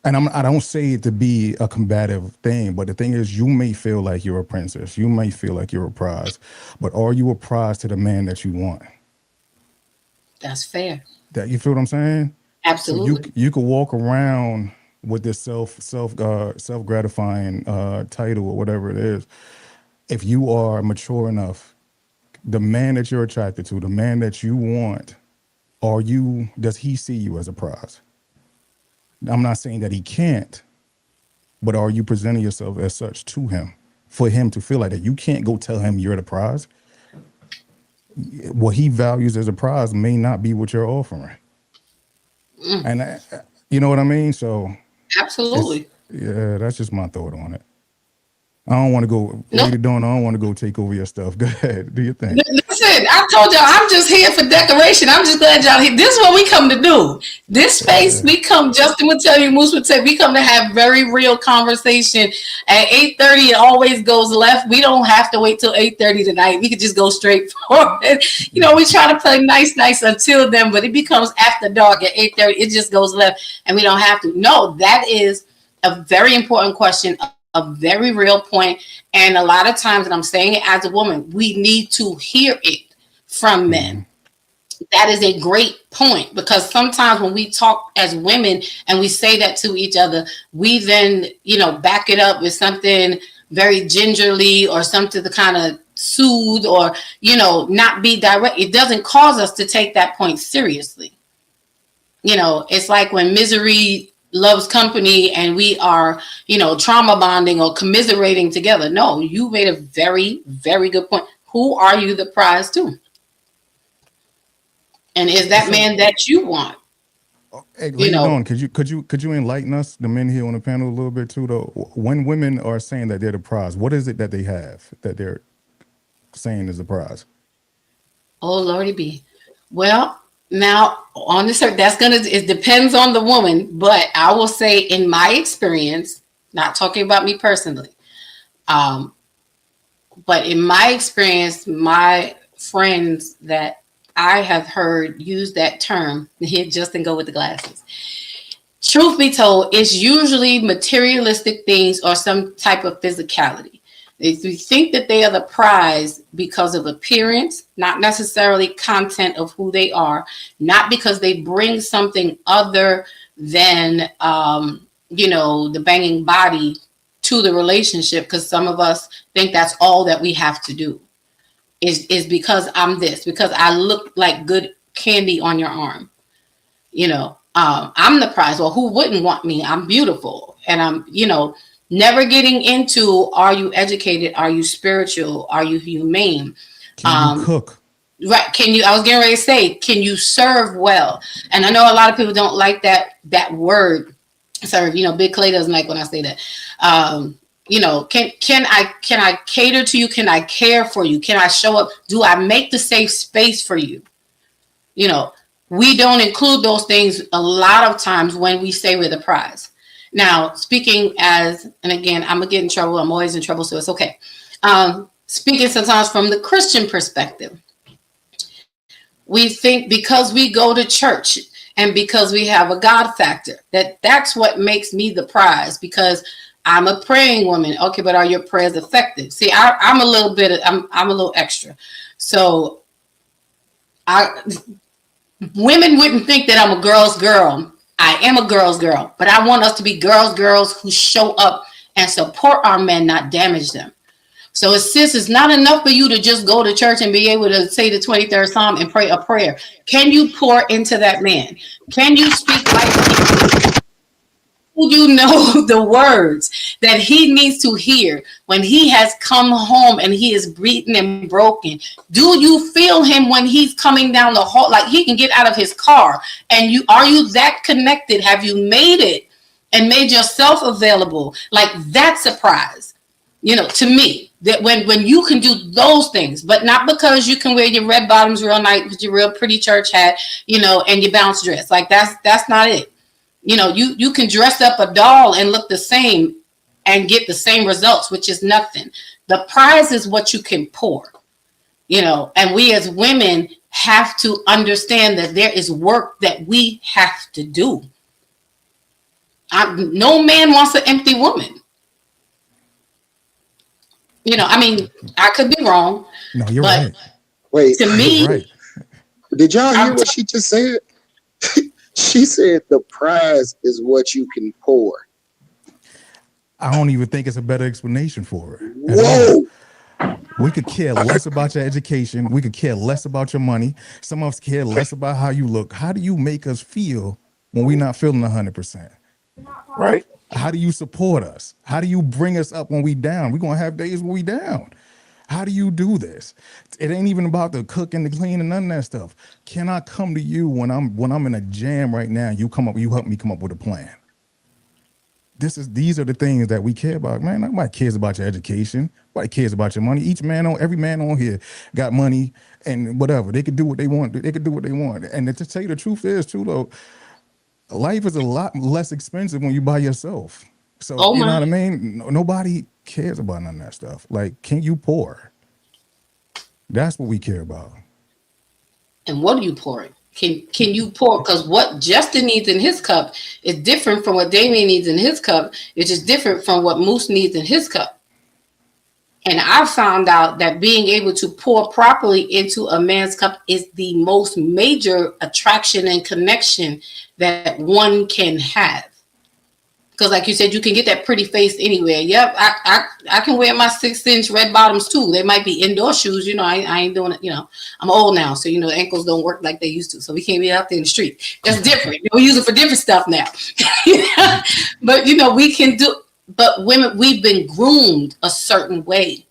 and I don't say it to be a combative thing, but the thing is, you may feel like you're a princess. You may feel like you're a prize, but are you a prize to the man that you want? That's fair. That, you feel what I'm saying? Absolutely. So you could walk around with this self gratifying title or whatever it is. If you are mature enough, the man that you're attracted to, the man that you want, does he see you as a prize? I'm not saying that he can't, but are you presenting yourself as such to him for him to feel like that? You can't go tell him you're the prize. What he values as a prize may not be what you're offering. And you know what I mean? So absolutely. Yeah, that's just my thought on it. I don't want to go, Lady Dawn, I don't want to go take over your stuff. Go ahead, do your thing. Listen, I told y'all I'm just here for decoration. I'm just glad y'all here. This is what we come to do. This space, we come, Justin would tell you, Moose would say, we come to have very real conversation. At 8:30, it always goes left. We don't have to wait till 8:30 tonight. We could just go straight forward. We try to play nice until then, but it becomes after dark at 8:30. It just goes left, and we don't have to. No, that is a very important question. A very real point. And a lot of times, and I'm saying it as a woman, we need to hear it from men. That is a great point, because sometimes when we talk as women and we say that to each other, we then, back it up with something very gingerly or something to kind of soothe or, not be direct. It doesn't cause us to take that point seriously. It's like when misery loves company and we are, trauma bonding or commiserating together. No, you made a very, very good point. Who are you the prize to? And is that man that you want? Hey, Dawn, could you enlighten us, the men here on the panel, a little bit too, though? When women are saying that they're the prize, what is it that they have that they're saying is the prize? Oh, Lordy be. Well, now on this earth, it depends on the woman, but I will say in my experience, not talking about me personally, but in my experience, my friends that I have heard use that term, here, Justin, go with the glasses. Truth be told, it's usually materialistic things or some type of physicality. If you think that they are the prize because of appearance, not necessarily content of who they are, not because they bring something other than, the banging body to the relationship, because some of us think that's all that we have to do is because I'm this, because I look like good candy on your arm. I'm the prize. Well, who wouldn't want me? I'm beautiful. And I'm, never getting into, are you educated? Are you spiritual? Are you humane? Can you cook? Right. I was getting ready to say, can you serve well? And I know a lot of people don't like that word, serve. Big Clay doesn't like when I say that. Can I cater to you? Can I care for you? Can I show up? Do I make the safe space for you? We don't include those things a lot of times when we say we're the prize. Now, speaking and again, I'm going to get in trouble. I'm always in trouble, so it's okay. Speaking sometimes from the Christian perspective, we think because we go to church and because we have a God factor, that's what makes me the prize, because I'm a praying woman. Okay, but are your prayers effective? See, I'm a little bit, I'm a little extra. So women wouldn't think that I'm a girl's girl. I am a girl's girl, but I want us to be girls who show up and support our men, not damage them. So it's not enough for you to just go to church and be able to say the 23rd Psalm and pray a prayer. Can you pour into that man? Can you speak life? Do you know the words that he needs to hear when he has come home and he is beaten and broken? Do you feel him when he's coming down the hall, like he can get out of his car? And are you that connected? Have you made it and made yourself available? Like, that's a prize, to me, that when you can do those things, but not because you can wear your red bottoms real nice with your real pretty church hat, and your bounce dress. Like, that's not it. You can dress up a doll and look the same and get the same results, which is nothing. The prize is what you can pour, and we as women have to understand that there is work that we have to do. No man wants an empty woman. I could be wrong. No, you're but right. Wait, to me, right. did y'all hear what she just said? She said the prize is what you can pour. I don't even think it's a better explanation for it. Whoa. We could care less about your education. We could care less about your money. Some of us care less about how you look. How do you make us feel when we're not feeling 100%? Right. How do you support us? How do you bring us up when we down? We're going to have days when we down. How do you do this? It ain't even about the cooking, the cleaning, none of that stuff. Can I come to you when I'm in a jam right now? You help me come up with a plan. These are the things that we care about, man. Nobody cares about your education. Nobody cares about your money. Every man on here got money and whatever. They could do what they want. They could do what they want. And to tell you the truth is too, though, life is a lot less expensive when you by yourself. So you know what I mean? Nobody cares about none of that stuff. Like, can you pour? That's what we care about. And what are you pouring? Can you pour? Because what Justin needs in his cup is different from what Damien needs in his cup. It's just different from what Moose needs in his cup. And I found out that being able to pour properly into a man's cup is the most major attraction and connection that one can have. Because like you said, you can get that pretty face anywhere. Yep, I can wear my 6-inch red bottoms too. They might be indoor shoes. I ain't doing it. I'm old now. So, the ankles don't work like they used to. So we can't be out there in the street. That's different. We use it for different stuff now. But, we can do. But women, we've been groomed a certain way.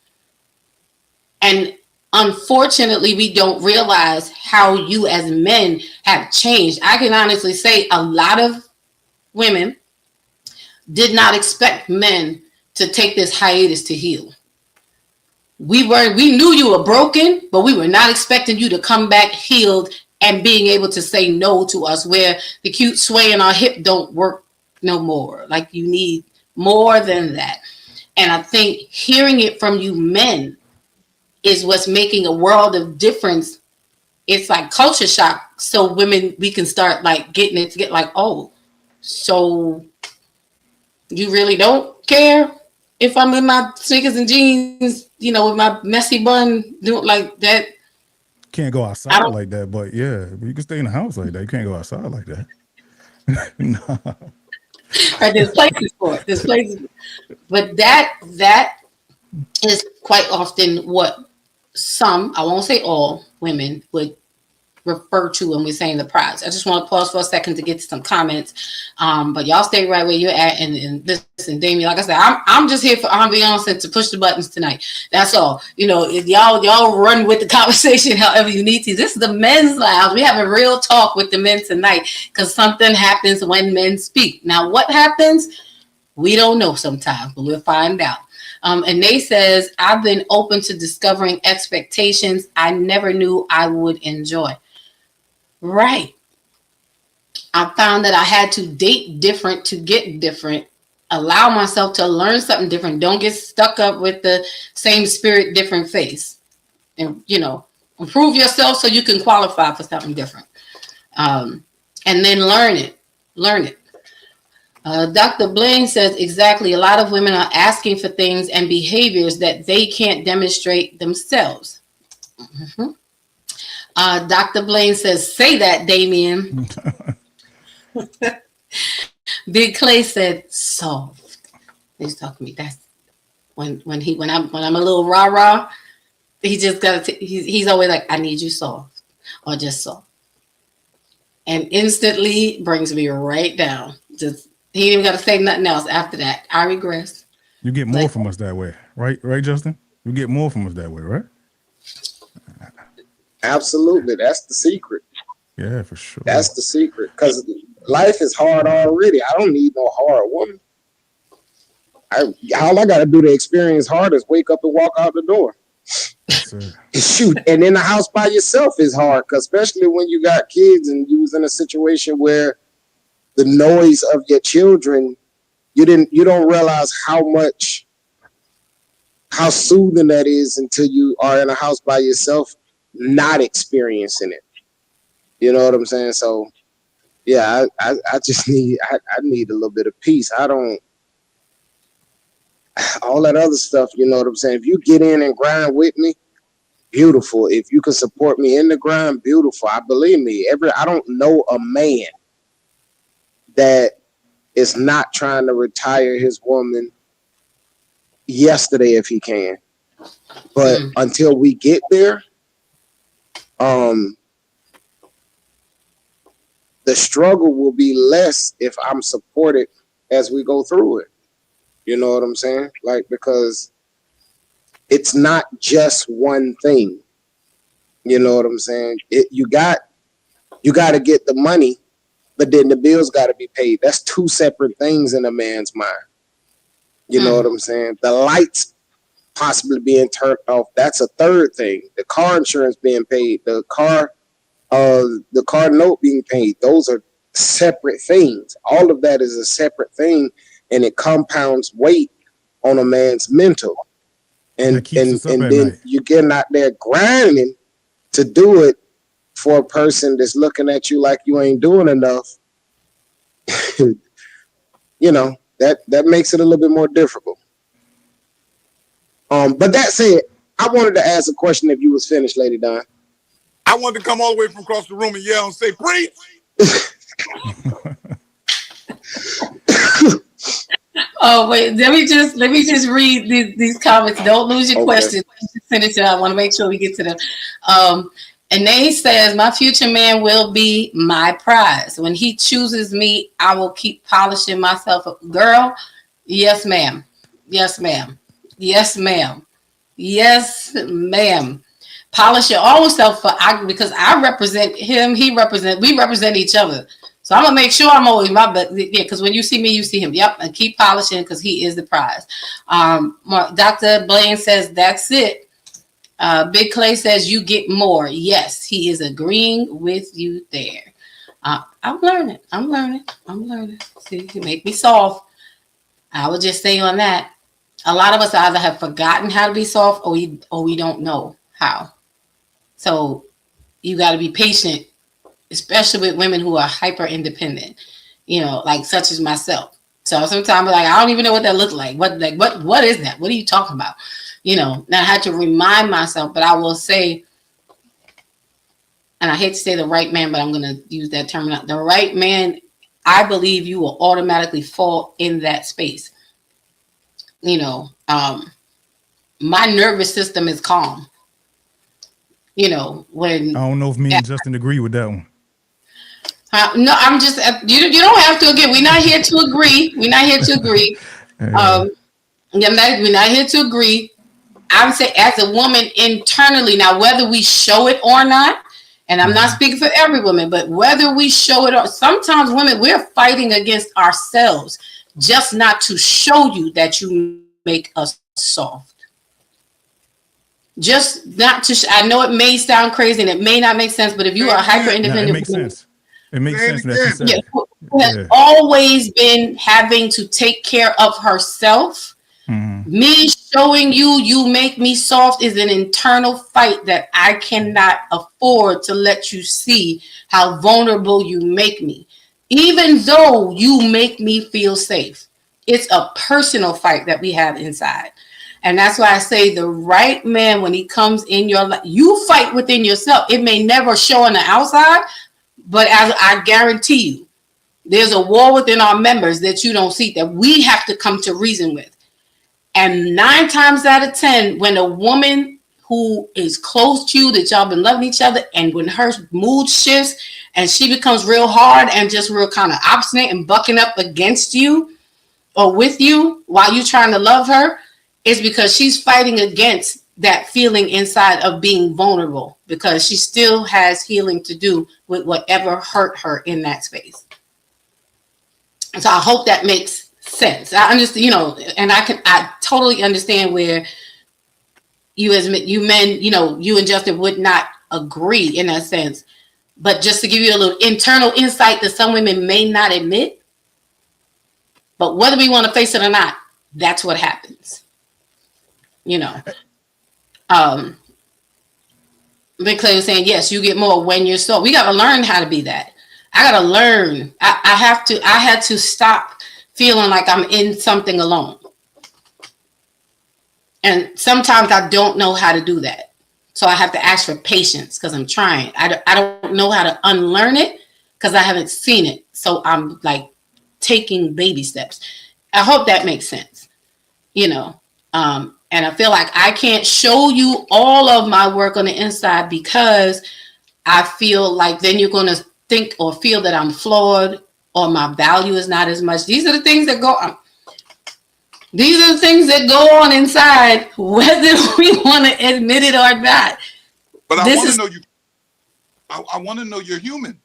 And unfortunately, we don't realize how you as men have changed. I can honestly say a lot of women did not expect men to take this hiatus to heal. We knew you were broken, but we were not expecting you to come back healed and being able to say no to us, where the cute sway in our hip don't work no more. Like, you need more than that. And I think hearing it from you men is what's making a world of difference. It's like culture shock. So women, we can start like getting it to get like, oh, so you really don't care if I'm in my sneakers and jeans, with my messy bun, doing like that. Can't go outside like that, but yeah, you can stay in the house like that. You can't go outside like that. No. Right, there's places for it. There's places, but that is quite often what some, I won't say all, women would refer to when we're saying the prize. I just want to pause for a second to get to some comments. But y'all stay right where you're at. And listen, Damien, like I said, I'm just here for ambiance and to push the buttons tonight. That's all. If y'all run with the conversation however you need to. This is the men's lounge. We have a real talk with the men tonight because something happens when men speak. Now, what happens? We don't know sometimes, but we'll find out. And Nate says, I've been open to discovering expectations I never knew I would enjoy. Right. I found that I had to date different to get different, allow myself to learn something different. Don't get stuck up with the same spirit, different face. And, Improve yourself so you can qualify for something different. And then learn it. Dr. Blaine says exactly. A lot of women are asking for things and behaviors that they can't demonstrate themselves. Mm-hmm. Dr. Blaine says, say that, Damien. Big Clay said, soft. He's talking to me. That's when I'm a little rah-rah, he just got to, he's always like, I need you soft or just soft. And instantly brings me right down. Just, he ain't even got to say nothing else after that. I regress. You get more from us that way, right? Right, Justin? You get more from us that way, right? Absolutely. That's the secret. Yeah, for sure. That's the secret. Because life is hard already. I don't need no hard woman. All I got to do to experience hard is wake up and walk out the door. Shoot. And in the house by yourself is hard, because especially when you got kids and you was in a situation where the noise of your children, you don't realize how soothing that is until you are in a house by yourself, not experiencing it. You know what I'm saying? So yeah, I just need I need a little bit of peace. I don't all that other stuff, you know what I'm saying? If you get in and grind with me, beautiful. If you can support me in the grind, beautiful. I believe me. I don't know a man that is not trying to retire his woman yesterday if he can. But until we get there, the struggle will be less if I'm supported as we go through it. You know what I'm saying? Like, because it's not just one thing. You know what I'm saying? You got to get the money, but then the bills got to be paid. That's two separate things in a man's mind. You know what I'm saying? The lights possibly being turned off, that's a third thing. The car insurance being paid, the car note being paid, those are separate things. All of that is a separate thing, and it compounds weight on a man's mental. And then you get out there grinding to do it for a person that's looking at you like you ain't doing enough. You know, that makes it a little bit more difficult. But that said, I wanted to ask a question if you was finished, Lady Don. I wanted to come all the way from across the room and yell and say, preach! Oh wait, let me just read these comments. Don't lose your questions. Just send it to. I want to make sure we get to them. And Nate says, "My future man will be my prize. When he chooses me, I will keep polishing myself up." Girl, yes, ma'am. Yes, ma'am. Yes, ma'am. Yes, ma'am. Polish your own self because I represent him. We represent each other. So I'm gonna make sure I'm always my best. Yeah, because when you see me, you see him. Yep, and keep polishing because he is the prize. Dr. Blaine says that's it. Big Clay says you get more. Yes, he is agreeing with you there. I'm learning. See, you make me soft. I would just say on that, a lot of us either have forgotten how to be soft or we don't know how. So you got to be patient, especially with women who are hyper independent, you know, like such as myself. So sometimes like, I don't even know what that looks like. What is that? What are you talking about? You know, now I had to remind myself, but I will say, and I hate to say the right man, but I'm going to use that term. The right man, I believe you will automatically fall in that space. You know, my nervous system is calm. You know, when I don't know if me and Justin agree with that one. No, I'm just you don't have to agree. We're not here to agree. We're not here to agree. We're not here to agree. I would say as a woman internally, now whether we show it or not, and I'm not speaking for every woman, but whether we show it or sometimes women, we're fighting against ourselves just not to show you that you make us soft. Just not to. I know it may sound crazy and it may not make sense, but if you are hyper independent, it makes sense. It makes sense. That you said. Who has always been having to take care of herself, Me showing you you make me soft is an internal fight that I cannot afford to let you see how vulnerable you make me. Even though you make me feel safe. It's a personal fight that we have inside. And that's why I say the right man, when he comes in your life, you fight within yourself. It may never show on the outside, but as I guarantee you, there's a war within our members that you don't see that we have to come to reason with. And 9 times out of 10, when a woman who is close to you, that y'all been loving each other, and when her mood shifts and she becomes real hard and just real kind of obstinate and bucking up against you or with you while you're trying to love her, is because she's fighting against that feeling inside of being vulnerable, because she still has healing to do with whatever hurt her in that space. So I hope that makes sense. I understand, and I totally understand where you men, you and Justin would not agree in that sense. But just to give you a little internal insight that some women may not admit, but whether we want to face it or not, that's what happens. Big Clay was saying, yes, you get more when you're so. We got to learn how to be that. I got to learn. I had to stop feeling like I'm in something alone. And sometimes I don't know how to do that. So I have to ask for patience because I'm trying. I don't know how to unlearn it because I haven't seen it. So I'm like taking baby steps. I hope that makes sense. And I feel like I can't show you all of my work on the inside because I feel like then you're going to think or feel that I'm flawed or my value is not as much. These are the things that go on. These are the things that go on inside, whether we want to admit it or not. But I want to know you. I want to know you're human.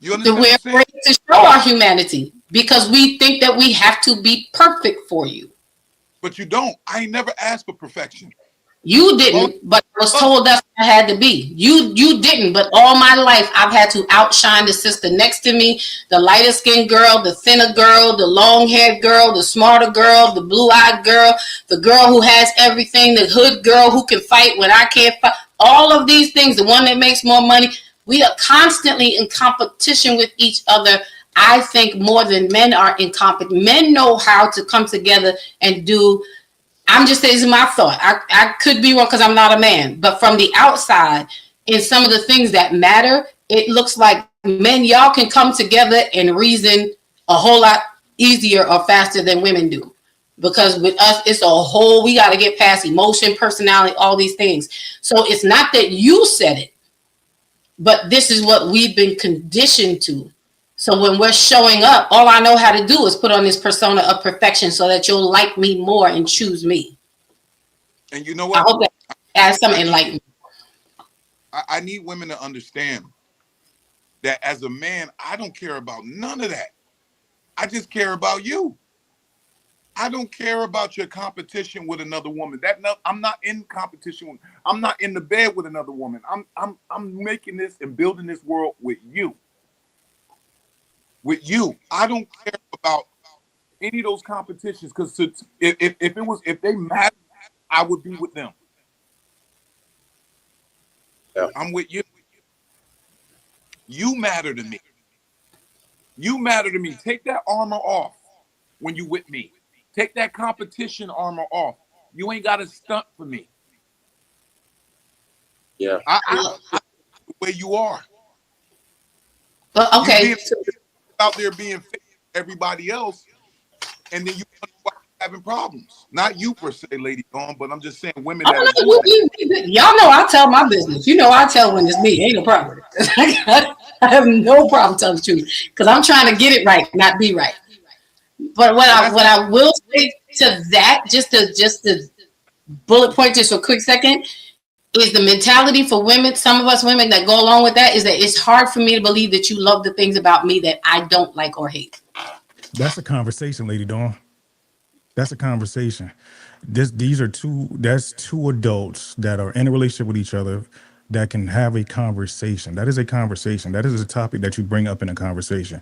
You understand? We're afraid to show our humanity because we think that we have to be perfect for you. But you don't. I ain't never asked for perfection. You didn't, but I was told that's what I had to be. You didn't, but all my life I've had to outshine the sister next to me, the lighter skinned girl, the thinner girl, the long haired girl, the smarter girl, the blue eyed girl, the girl who has everything, the hood girl who can fight when I can't fight. All of these things, the one that makes more money. We are constantly in competition with each other. I think more than men are in competition. Men know how to come together and do. I'm just saying, this is my thought. I could be wrong because I'm not a man. But from the outside, in some of the things that matter, it looks like men, y'all can come together and reason a whole lot easier or faster than women do. Because with us, it's a whole, we got to get past emotion, personality, all these things. So it's not that you said it, but this is what we've been conditioned to. So when we're showing up, all I know how to do is put on this persona of perfection so that you'll like me more and choose me. And you know what? I hope that adds some enlightenment. I need women to understand that as a man, I don't care about none of that. I just care about you. I don't care about your competition with another woman. I'm not in competition. I'm not in the bed with another woman. I'm making this and building this world with you. With you. I don't care about any of those competitions because if they matter, I would be with them. Yeah. I'm with you. You matter to me. You matter to me. Take that armor off when you with me. Take that competition armor off. You ain't got to stunt for me. Yeah. I the way you are. Well, okay. Out there being fake to everybody else, and then you having problems. Not you per se, Lady Dawn, but I'm just saying women that are doing that. Y'all know I tell my business. I tell when it's me. Ain't no problem. I have no problem telling the truth because I'm trying to get it right, not be right. But what I will say to that, just to bullet point just for a quick second, is the mentality for women, some of us women that go along with that, is that it's hard for me to believe that you love the things about me that I don't like or hate. That's a conversation, Lady Dawn. That's a conversation. That's two adults that are in a relationship with each other, that can have a conversation. That is a conversation. That is a topic that you bring up in a conversation.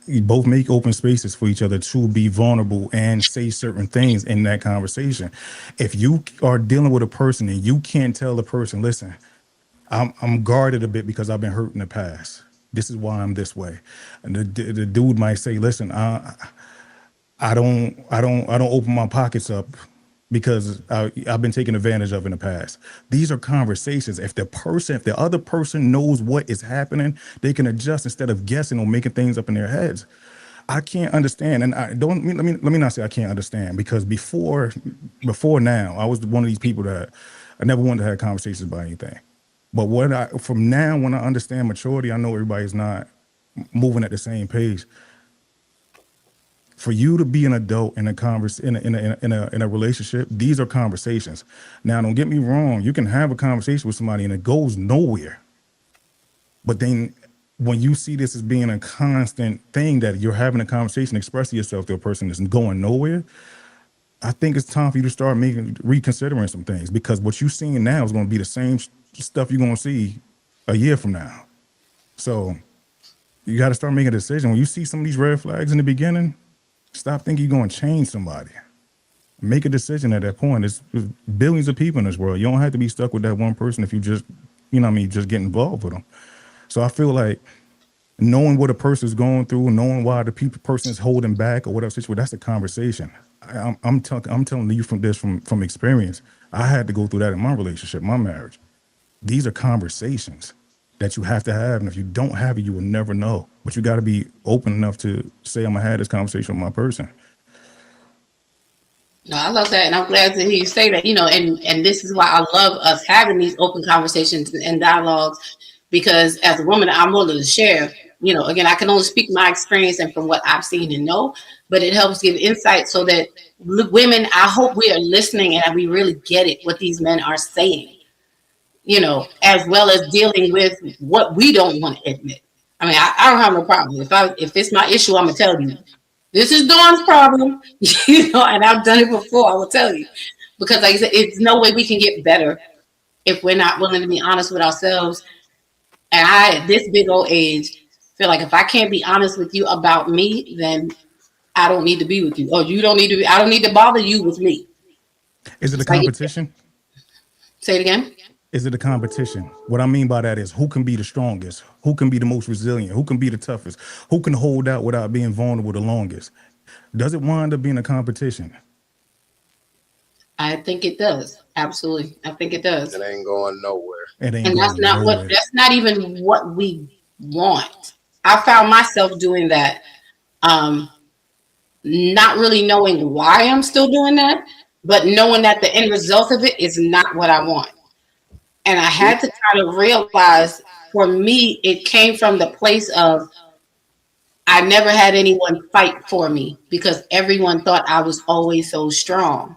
You both make open spaces for each other to be vulnerable and say certain things in that conversation. If you are dealing with a person and you can't tell the person, listen, I'm guarded a bit because I've been hurt in the past. This is why I'm this way. And the dude might say, listen, I don't open my pockets up because I've been taken advantage of in the past. These are conversations. If the other person knows what is happening, they can adjust instead of guessing or making things up in their heads. I can't understand, and I don't. Let me not say I can't understand, because before now, I was one of these people that I never wanted to have conversations about anything. But from now, when I understand maturity, I know everybody's not moving at the same pace. For you to be an adult in a relationship, these are conversations. Now, don't get me wrong. You can have a conversation with somebody and it goes nowhere. But then when you see this as being a constant thing, that you're having a conversation, expressing yourself to a person that's going nowhere, I think it's time for you to start reconsidering some things, because what you're seeing now is going to be the same stuff you're going to see a year from now. So you got to start making a decision. When you see some of these red flags in the beginning, stop thinking you're going to change somebody. Make a decision at that point. There's billions of people in this world. You don't have to be stuck with that one person if you just, just get involved with them. So I feel like knowing what a person is going through, knowing why the person is holding back or whatever situation, that's a conversation. I'm telling you from experience. I had to go through that in my relationship, my marriage. These are conversations that you have to have, and if you don't have it, you will never know. But you got to be open enough to say, I'm gonna have this conversation with my person. No, I love that, and I'm glad to hear you say that. And this is why I love us having these open conversations and dialogues, because as a woman, I'm willing to share. Again, I can only speak my experience and from what I've seen and know, but it helps give insight so that women, I hope we are listening and we really get it, what these men are saying. As well as dealing with what we don't want to admit. I mean, I don't have no problem. If it's my issue, I'm gonna tell you. This is Dawn's problem, and I've done it before. I will tell you, because like I said, it's no way we can get better if we're not willing to be honest with ourselves. And I, at this big old age, feel like if I can't be honest with you about me, then I don't need to be with you, or you don't need to be. I don't need to bother you with me. Is it a competition? Say it again. Is it a competition? What I mean by that is, who can be the strongest? Who can be the most resilient? Who can be the toughest? Who can hold out without being vulnerable the longest? Does it wind up being a competition? I think it does. Absolutely. I think it does. It ain't going nowhere. And that's not even what we want. I found myself doing that. Not really knowing why I'm still doing that, but knowing that the end result of it is not what I want. And I had to kind of realize, for me, it came from the place of I never had anyone fight for me because everyone thought I was always so strong.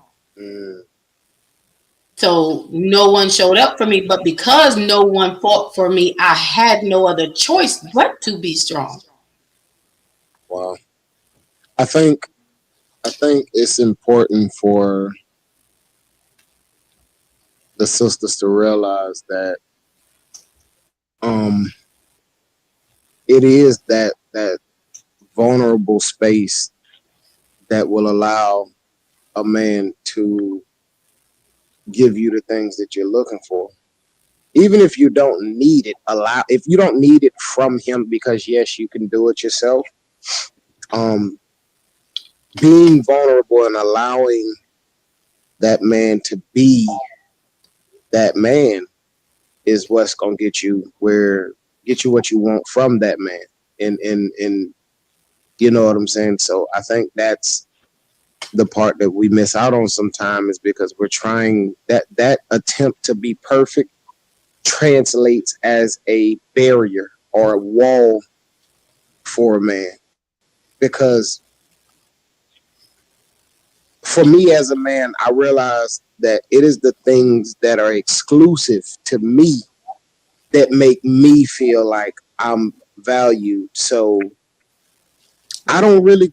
So no one showed up for me, but because no one fought for me, I had no other choice but to be strong. Wow. I think it's important for the sisters to realize that it is that vulnerable space that will allow a man to give you the things that you're looking for. Even if you don't need it, if you don't need it from him, because yes, you can do it yourself. Being vulnerable and allowing that man to be that man is what's gonna get you what you want from that man. And you know what I'm saying? So I think that's the part that we miss out on sometimes, is because we're trying that attempt to be perfect translates as a barrier or a wall for a man. Because for me as a man, I realize that it is the things that are exclusive to me that make me feel like I'm valued. So I don't really,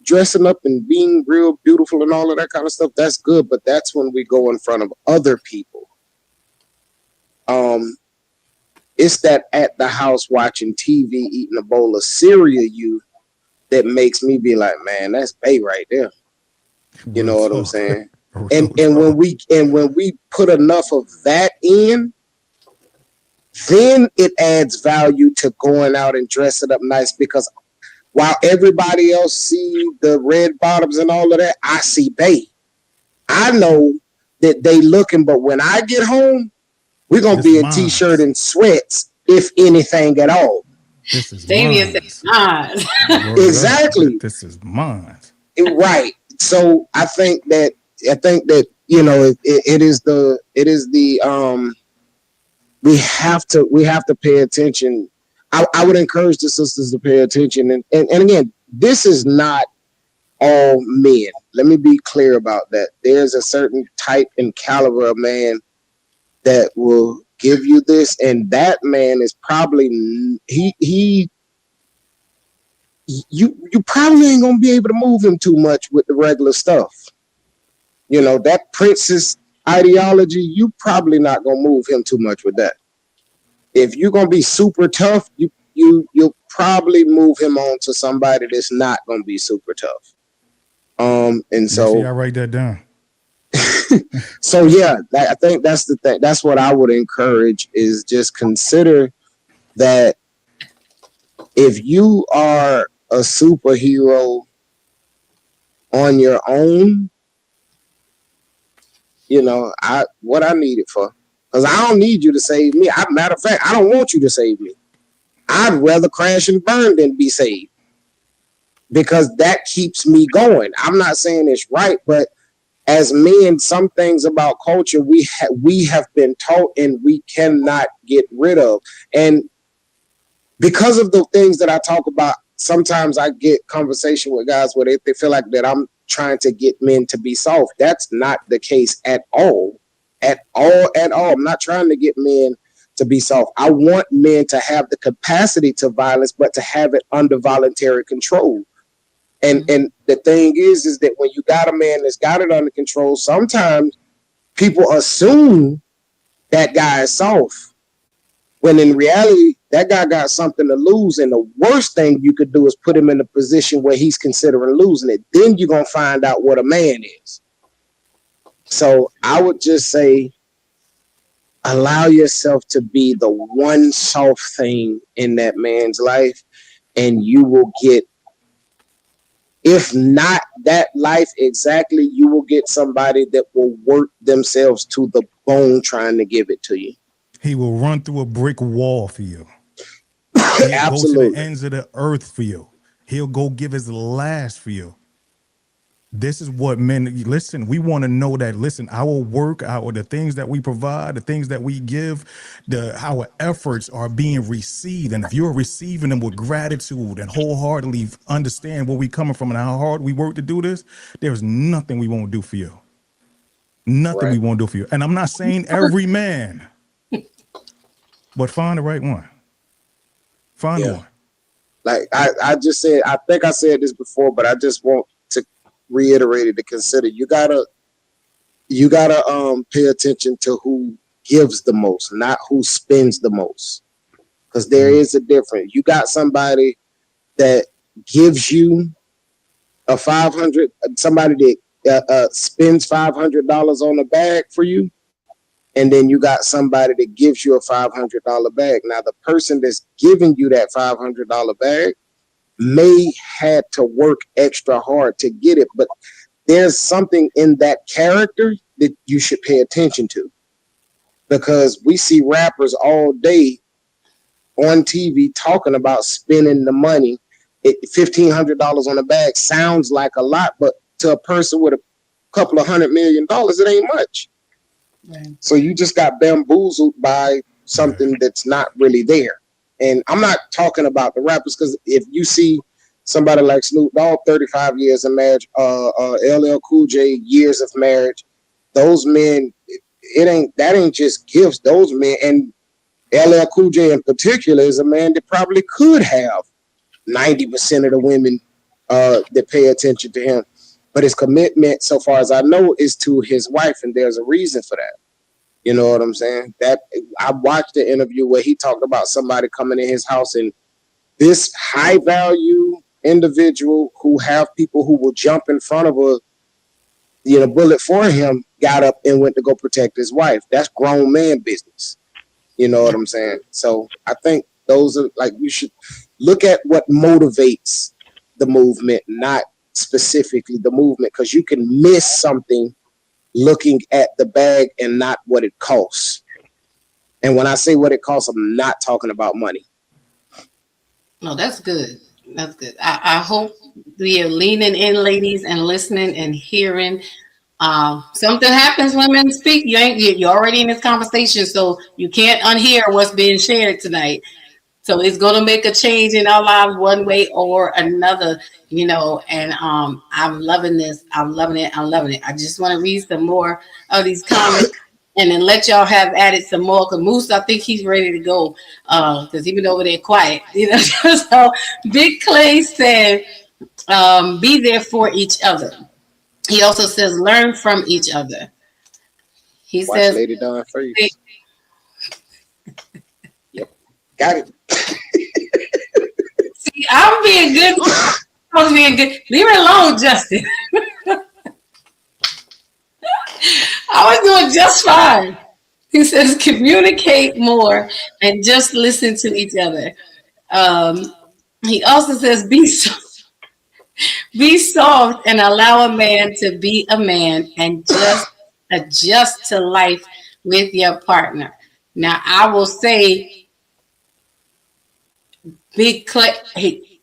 dressing up and being real beautiful and all of that kind of stuff, that's good. But that's when we go in front of other people It's that at the house watching TV, eating a bowl of cereal, you that makes me be like, man, that's bae right there. You Real know what I'm talk. saying? Real And talk. when we put enough of that in, then it adds value to going out and dressing up nice, because while everybody else see the red bottoms and all of that, I see bae. I know that they looking, but when I get home, we're gonna This be in t-shirt mines. and sweats, if anything at all. This is Fabian said, mines. "God." Word up. Exactly. This is mines. Right. So I think that it is the we have to pay attention. I would encourage the sisters to pay attention, and again, this is not all men. Let me be clear about that. There's a certain type and caliber of man that will give you this, and that man is probably you probably ain't gonna be able to move him too much with the regular stuff. That princess ideology, you probably not gonna move him too much with that. If you're gonna be super tough, you'll probably move him on to somebody that's not gonna be super tough. And Make sure so y'all write that down. yeah, I think that's the thing. That's what I would encourage, is just consider that if you are a superhero on your own, what I need it for. Because I don't need you to save me. Matter of fact, I don't want you to save me. I'd rather crash and burn than be saved, because that keeps me going. I'm not saying it's right, but as men, some things about culture we have been taught and we cannot get rid of. And because of the things that I talk about, sometimes I get conversation with guys where they feel like that I'm trying to get men to be soft. That's not the case at all. At all, at all. I'm not trying to get men to be soft. I want men to have the capacity to violence, but to have it under voluntary control. And the thing is that when you got a man that's got it under control, sometimes people assume that guy is soft, when in reality, that guy got something to lose. And the worst thing you could do is put him in a position where he's considering losing it. Then you're going to find out what a man is. So I would just say, allow yourself to be the one soft thing in that man's life, and you will get, if not that life exactly, you will get somebody that will work themselves to the bone trying to give it to you. He will run through a brick wall for you. He'll Absolutely. go to the ends of the earth for you. He'll go give his last for you. This is what men, listen, we want to know that, listen, our work, the things that we provide, the things that we give, our efforts are being received. And if you're receiving them with gratitude and wholeheartedly understand where we coming from and how hard we work to do this, there's nothing we won't do for you. Nothing we won't do for you. And I'm not saying every man, but find the right one. Find the one. Like I just said, I think I said this before, but I just want to reiterate it, to consider. You gotta pay attention to who gives the most, not who spends the most. Because there is a difference. You got somebody that gives you a 500, somebody that spends $500 on a bag for you, and then you got somebody that gives you a $500 bag. Now, the person that's giving you that $500 bag may had to work extra hard to get it, but there's something in that character that you should pay attention to, because we see rappers all day on TV talking about spending the money. $1,500 on a bag sounds like a lot, but to a person with a couple of $100 million, it ain't much. Right. So you just got bamboozled by something that's not really there. And I'm not talking about the rappers, because if you see somebody like Snoop Dogg, 35 years of marriage, LL Cool J, years of marriage, those men, that ain't just gifts. Those men, and LL Cool J in particular, is a man that probably could have 90% of the women that pay attention to him. But his commitment, so far as I know, is to his wife, and there's a reason for that. You know what I'm saying? That I watched the interview where he talked about somebody coming in his house, and this high value individual who have people who will jump in front of a bullet for him got up and went to go protect his wife. That's grown man business. You know what I'm saying? So I think those are like, you should look at what motivates the movement, not specifically the movement, because you can miss something looking at the bag and not what it costs. And when I say what it costs, I'm not talking about money. No, that's good. That's good. I hope we are leaning in, ladies, and listening and hearing. Something happens when men speak. You're already in this conversation, so you can't unhear what's being shared tonight. So it's going to make a change in our lives one way or another, and I'm loving this. I'm loving it. I'm loving it. I just want to read some more of these comments and then let y'all have added some more. Because Moose, I think he's ready to go because he's been over there quiet. So Big Clay said, be there for each other. He also says, learn from each other. He Watch says, Lady Dawn first. Yep. Got it. See, I'm being good. I'm being good. Leave it alone, Justin. I was doing just fine. He says, communicate more and just listen to each other. He also says, be soft and allow a man to be a man and just adjust to life with your partner. Now, I will say, Big Clay,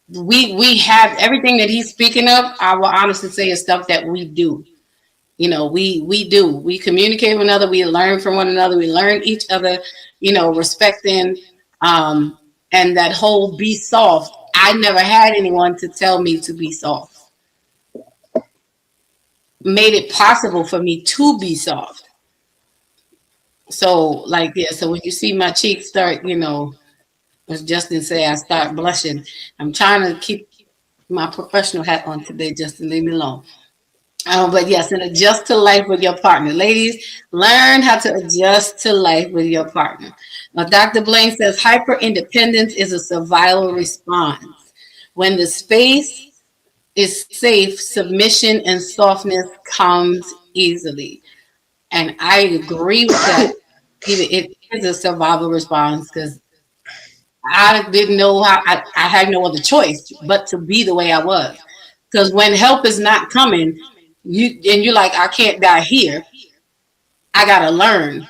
we have everything that he's speaking of. I will honestly say is stuff that we do. We do. We communicate with one another. We learn from one another. We learn each other, respecting, and that whole be soft. I never had anyone to tell me to be soft. Made it possible for me to be soft. So, so when you see my cheeks start, as Justin say, I start blushing. I'm trying to keep my professional hat on today, Justin. Leave me alone. But yes, and adjust to life with your partner. Ladies, learn how to adjust to life with your partner. Now, Dr. Blaine says hyper independence is a survival response. When the space is safe, submission and softness comes easily. And I agree with that. It is a survival response because I didn't know how, I had no other choice but to be the way I was. Because when help is not coming, you're like, I can't die here. I got to learn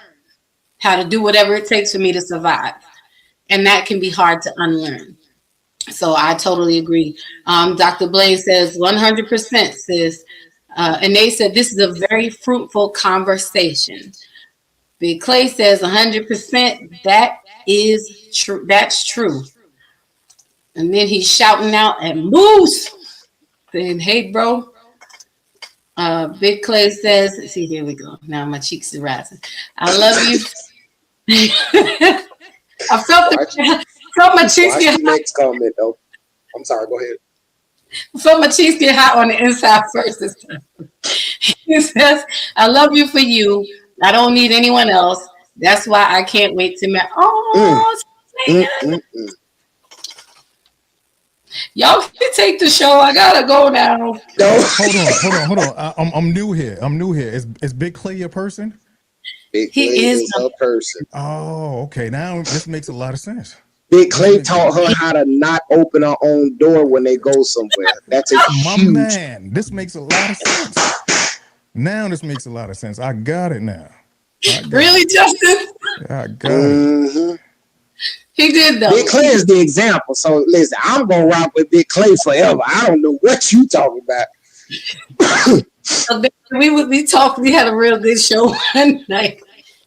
how to do whatever it takes for me to survive. And that can be hard to unlearn. So I totally agree. Dr. Blaine says 100% sis. And they said this is a very fruitful conversation. Big Clay says 100%. That is true. That's true. And then he's shouting out at Moose, saying, "Hey, bro." Big Clay says, "See, here we go. Now my cheeks are rising. I love you." I felt my cheeks get hot. Next comment though. I'm sorry. Go ahead. So my cheeks get hot on the inside first this time. He says, "I love you for you. I don't need anyone else. That's why I can't wait to meet." Y'all can take the show. I gotta go now. No. Hold on. I'm new here. Is Big Clay a person? Big Clay is a person. Oh, okay. Now this makes a lot of sense. Big Clay taught her how to not open her own door when they go somewhere. That's a huge. Man, this makes a lot of sense. Now this makes a lot of sense. I got it now. Really, Justin? I got it. He did though. Big Clay is the example. So listen, I'm gonna rock with Big Clay forever. I don't know what you talking about. We talked. We had a real good show one night,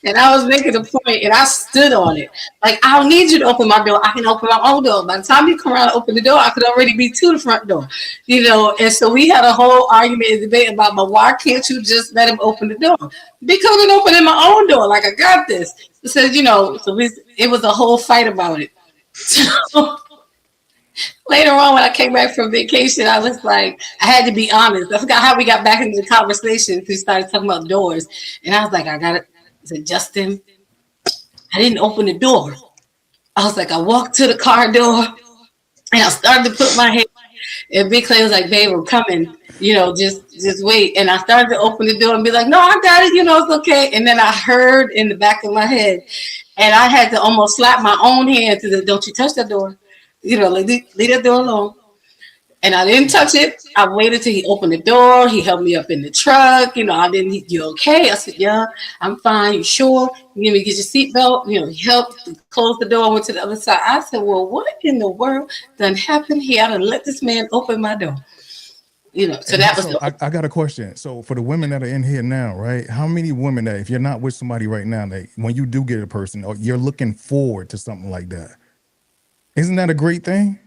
and I was making a point, and I stood on it. Like, I don't need you to open my door. I can open my own door. By the time you come around and open the door, I could already be to the front door, And so we had a whole argument and debate about, but why can't you just let him open the door? Because I'm opening my own door. Like, I got this. It says, it was a whole fight about it. So, later on, when I came back from vacation, I was like, I had to be honest. I forgot how we got back into the conversation. We started talking about doors. And I was like, I got it. He said, Justin, I didn't open the door. I was like, I walked to the car door and I started to put my head. And Big Clay was like, babe, I'm coming. Just wait. And I started to open the door and be like, no, I got it. It's okay. And then I heard in the back of my head, and I had to almost slap my own hand to the, don't you touch that door. Leave that door alone. And I didn't touch it. I waited till he opened the door. He helped me up in the truck. You okay? I said, yeah, I'm fine. You sure? You need me to get your seatbelt? He helped close the door, went to the other side. I said, well, what in the world done happened here? I done let this man open my door. So that was. So I got a question. So for the women that are in here now, right? How many women that, if you're not with somebody right now, that when you do get a person, or you're looking forward to something like that, isn't that a great thing?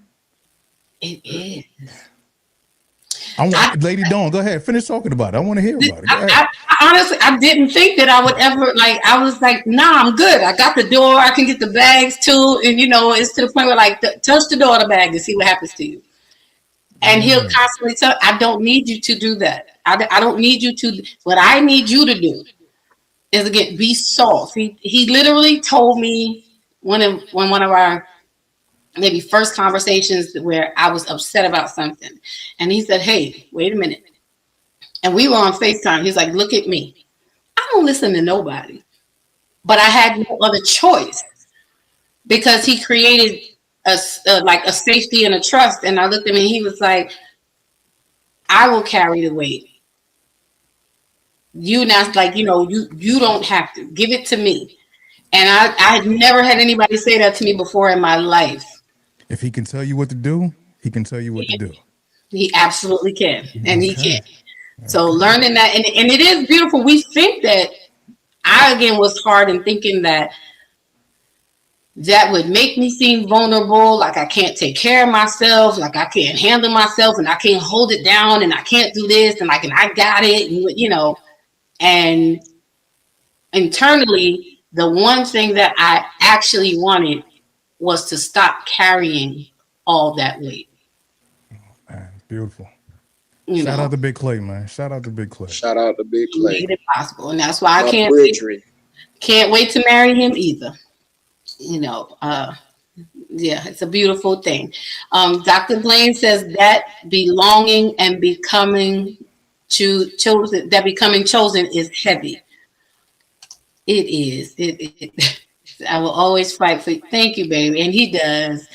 It is. Lady Dawn, go ahead, finish talking about it. I want to hear about it. I honestly, I didn't think that I would ever, I was like, nah, I'm good. I got the door. I can get the bags too. And, it's to the point where touch the door of the bag and see what happens to you. And he'll constantly tell, I don't need you to do that. I don't need you to, what I need you to do is, again, be soft. He literally told me one of our maybe first conversations where I was upset about something. And he said, hey, wait a minute. And we were on FaceTime. He's like, look at me. I don't listen to nobody. But I had no other choice because he created a safety and a trust. And I looked at him and he was like, I will carry the weight. You not you don't have to. Give it to me. And I had never had anybody say that to me before in my life. If he can tell you what to do, he can tell you what to do. He absolutely can. And he can. So learning that, and it is beautiful. We think that, I again was hard in thinking that would make me seem vulnerable, like I can't take care of myself, like I can't handle myself, and I can't hold it down, and I can't do this, and I got it, and and internally, the one thing that I actually wanted was to stop carrying all that weight. Man, beautiful. Shout out to Big Clay, man. Shout out to Big Clay. Shout out to Big Clay. He made it possible, and that's why I can't wait to marry him either. Yeah, it's a beautiful thing. Dr. Blaine says that belonging and becoming chosen, that becoming chosen is heavy. It is. I will always fight for you. Thank you, baby. And he does.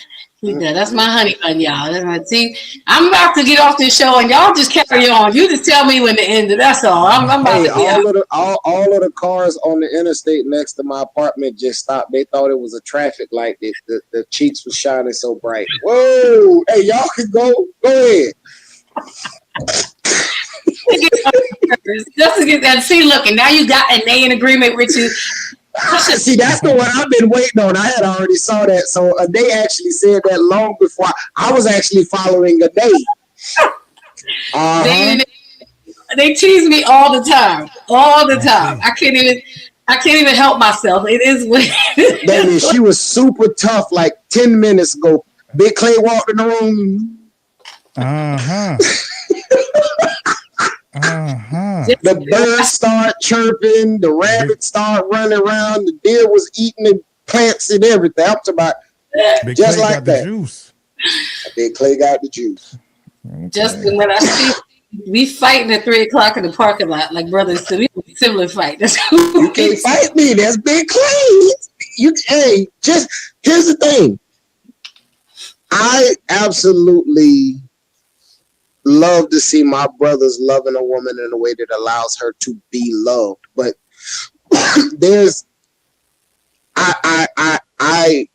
That's my honey bun, y'all. See, I'm about to get off this show, and y'all just carry on. You just tell me when to end it. That's all. I'm about to all of the cars on the interstate next to my apartment just stopped. They thought it was a traffic light. The cheeks was shining so bright. Whoa! Hey, y'all can go. Go ahead. Just to get that. See, look, and now you got, and they in agreement with you. See, that's the one I've been waiting on. I had already saw that. So they actually said that long before I was actually following a day. They tease me all the time. All the time. I can't even help myself. It is what Baby, she was super tough like 10 minutes ago. Big Clay walked in the room. The birds start chirping, the rabbits start running around, the deer was eating the plants and everything. I'm talking about Big just Clay like got that. The juice. Big Clay got the juice. Just when I see we fighting at 3:00 in the parking lot, like brothers. So we similar fight. You can't fight me. That's Big Clay. Here's the thing. I absolutely love to see my brothers loving a woman in a way that allows her to be loved. But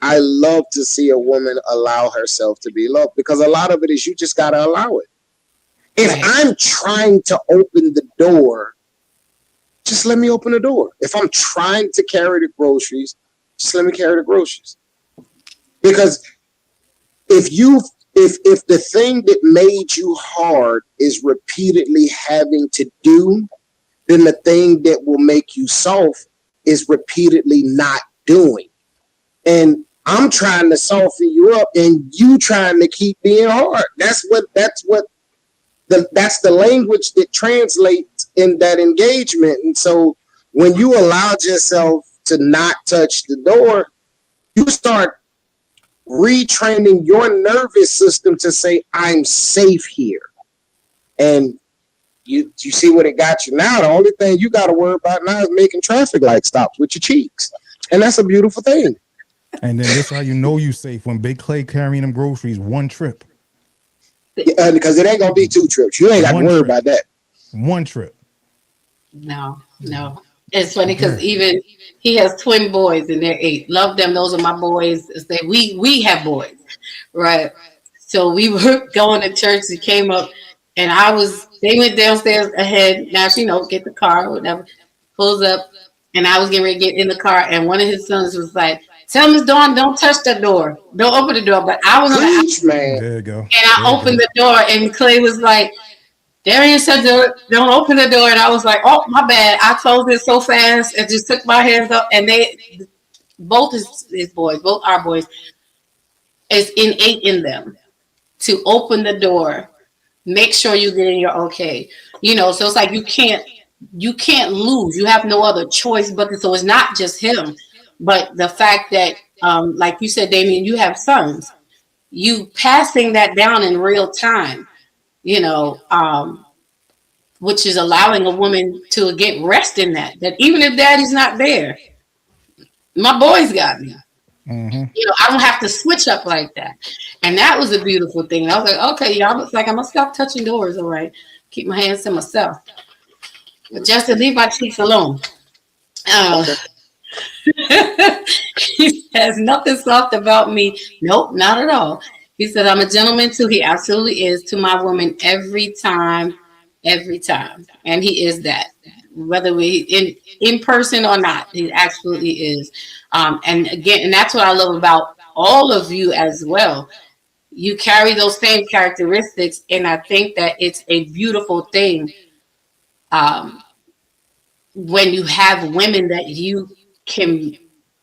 I love to see a woman allow herself to be loved, because a lot of it is you just gotta allow it. If I'm trying to open the door, just let me open the door. If I'm trying to carry the groceries, just let me carry the groceries. Because if the thing that made you hard is repeatedly having to do, then the thing that will make you soft is repeatedly not doing. And I'm trying to soften you up, and you trying to keep being hard. That's the language that translates in that engagement. And so when you allowed yourself to not touch the door, you start retraining your nervous system to say, I'm safe here. And you see what it got you now. The only thing you got to worry about now is making traffic light stops with your cheeks. And that's a beautiful thing. And then that's how you know you safe when Big Clay carrying them groceries one trip. Because it ain't going to be 2 trips. You ain't got to worry about that. One trip. No. It's funny because even he has twin boys and they're 8. Love them. Those are my boys. We have boys, right? So we were going to church. He came up and they went downstairs ahead. Now she get the car or whatever. Pulls up and I was getting ready to get in the car and one of his sons was like, tell Miss Dawn, don't touch the door. Don't open the door. But I was on the man. There you go. And I opened the door and Clay was like, Darian said, don't open the door. And I was like, oh, my bad. I closed it so fast and just took my hands up. And both his boys, both our boys, is innate in them to open the door, make sure you get in your okay. So it's like you can't lose. You have no other choice. So it's not just him, but the fact that, like you said, Damien, you have sons. You passing that down in real time. Which is allowing a woman to get rest in that even if daddy's not there, my boys got me. Mm-hmm. I don't have to switch up like that. And that was a beautiful thing. I was like, okay, y'all, I'm gonna stop touching doors. All right. Keep my hands to myself. But just to leave my cheeks alone. He says nothing soft about me. Nope, not at all. He said, I'm a gentleman too. He absolutely is to my woman every time. And he is that, whether we in person or not, he absolutely is. And again, and that's what I love about all of you as well. You carry those same characteristics. And I think that it's a beautiful thing when you have women that you can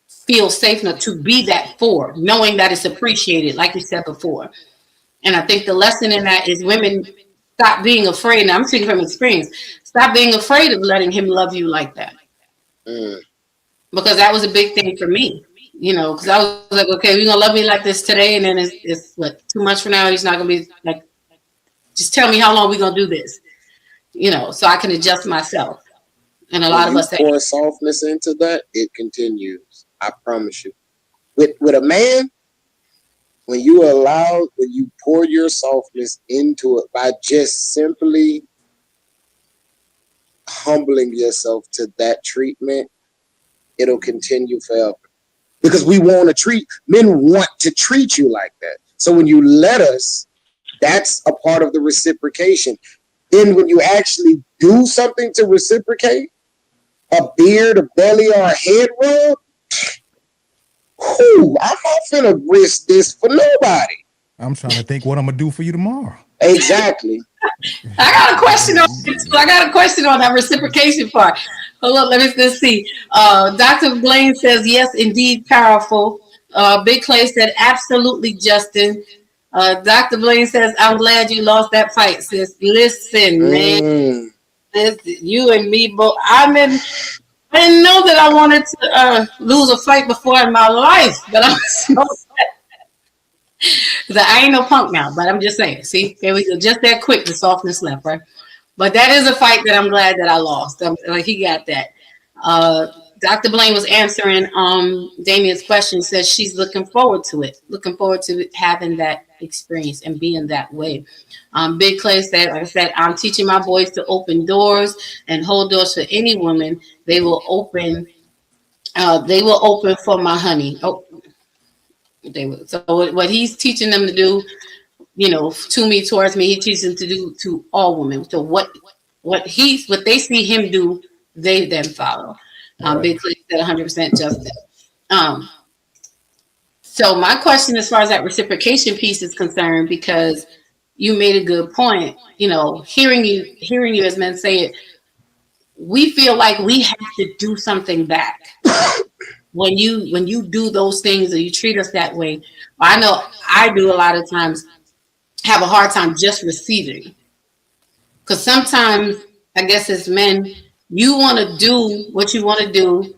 feel safe enough to be that for, knowing that it's appreciated, like you said before. And I think the lesson in that is women stop being afraid. And I'm speaking from experience. Stop being afraid of letting him love you like that. Because that was a big thing for me, because I was like, okay, we're going to love me like this today. And then it's what, 2 months from now, he's not going to be like, just tell me how long we're going to do this, so I can adjust myself. And a lot of us pour softness into that, it continues. I promise you. With a man, when you pour your softness into it by just simply humbling yourself to that treatment, it'll continue forever. Because men want to treat you like that. So when you let us, that's a part of the reciprocation. Then when you actually do something to reciprocate, a beard, a belly, or a head rub, I'm not finna risk this for nobody. I'm trying to think what I'm gonna do for you tomorrow. Exactly. I got a question on that reciprocation part. Hold on, let's see. Dr. Blaine says, yes, indeed, powerful. Big Clay said, absolutely, Justin. Dr. Blaine says, I'm glad you lost that fight, sis. Listen, man. You and me both. I didn't know that I wanted to lose a fight before in my life, but I'm so sad. I ain't no punk now, but I'm just saying. See, there we go. Just that quick, the softness left, right? But that is a fight that I'm glad that I lost. Like he got that. Dr. Blaine was answering Damien's question. Says she's looking forward to it, having that experience and being that way. Big Clay said, like I said, I'm teaching my boys to open doors and hold doors for any woman. They will open for my honey. Oh, they will. So what he's teaching them to do, to me, towards me, he teaches them to do to all women. So what they see him do, they then follow. Big Clay said 100% justice. So my question as far as that reciprocation piece is concerned, because you made a good point, hearing you as men say it, we feel like we have to do something back. When you do those things or you treat us that way, I know I do a lot of times have a hard time just receiving. Because sometimes, I guess as men, You want to do what you want to do,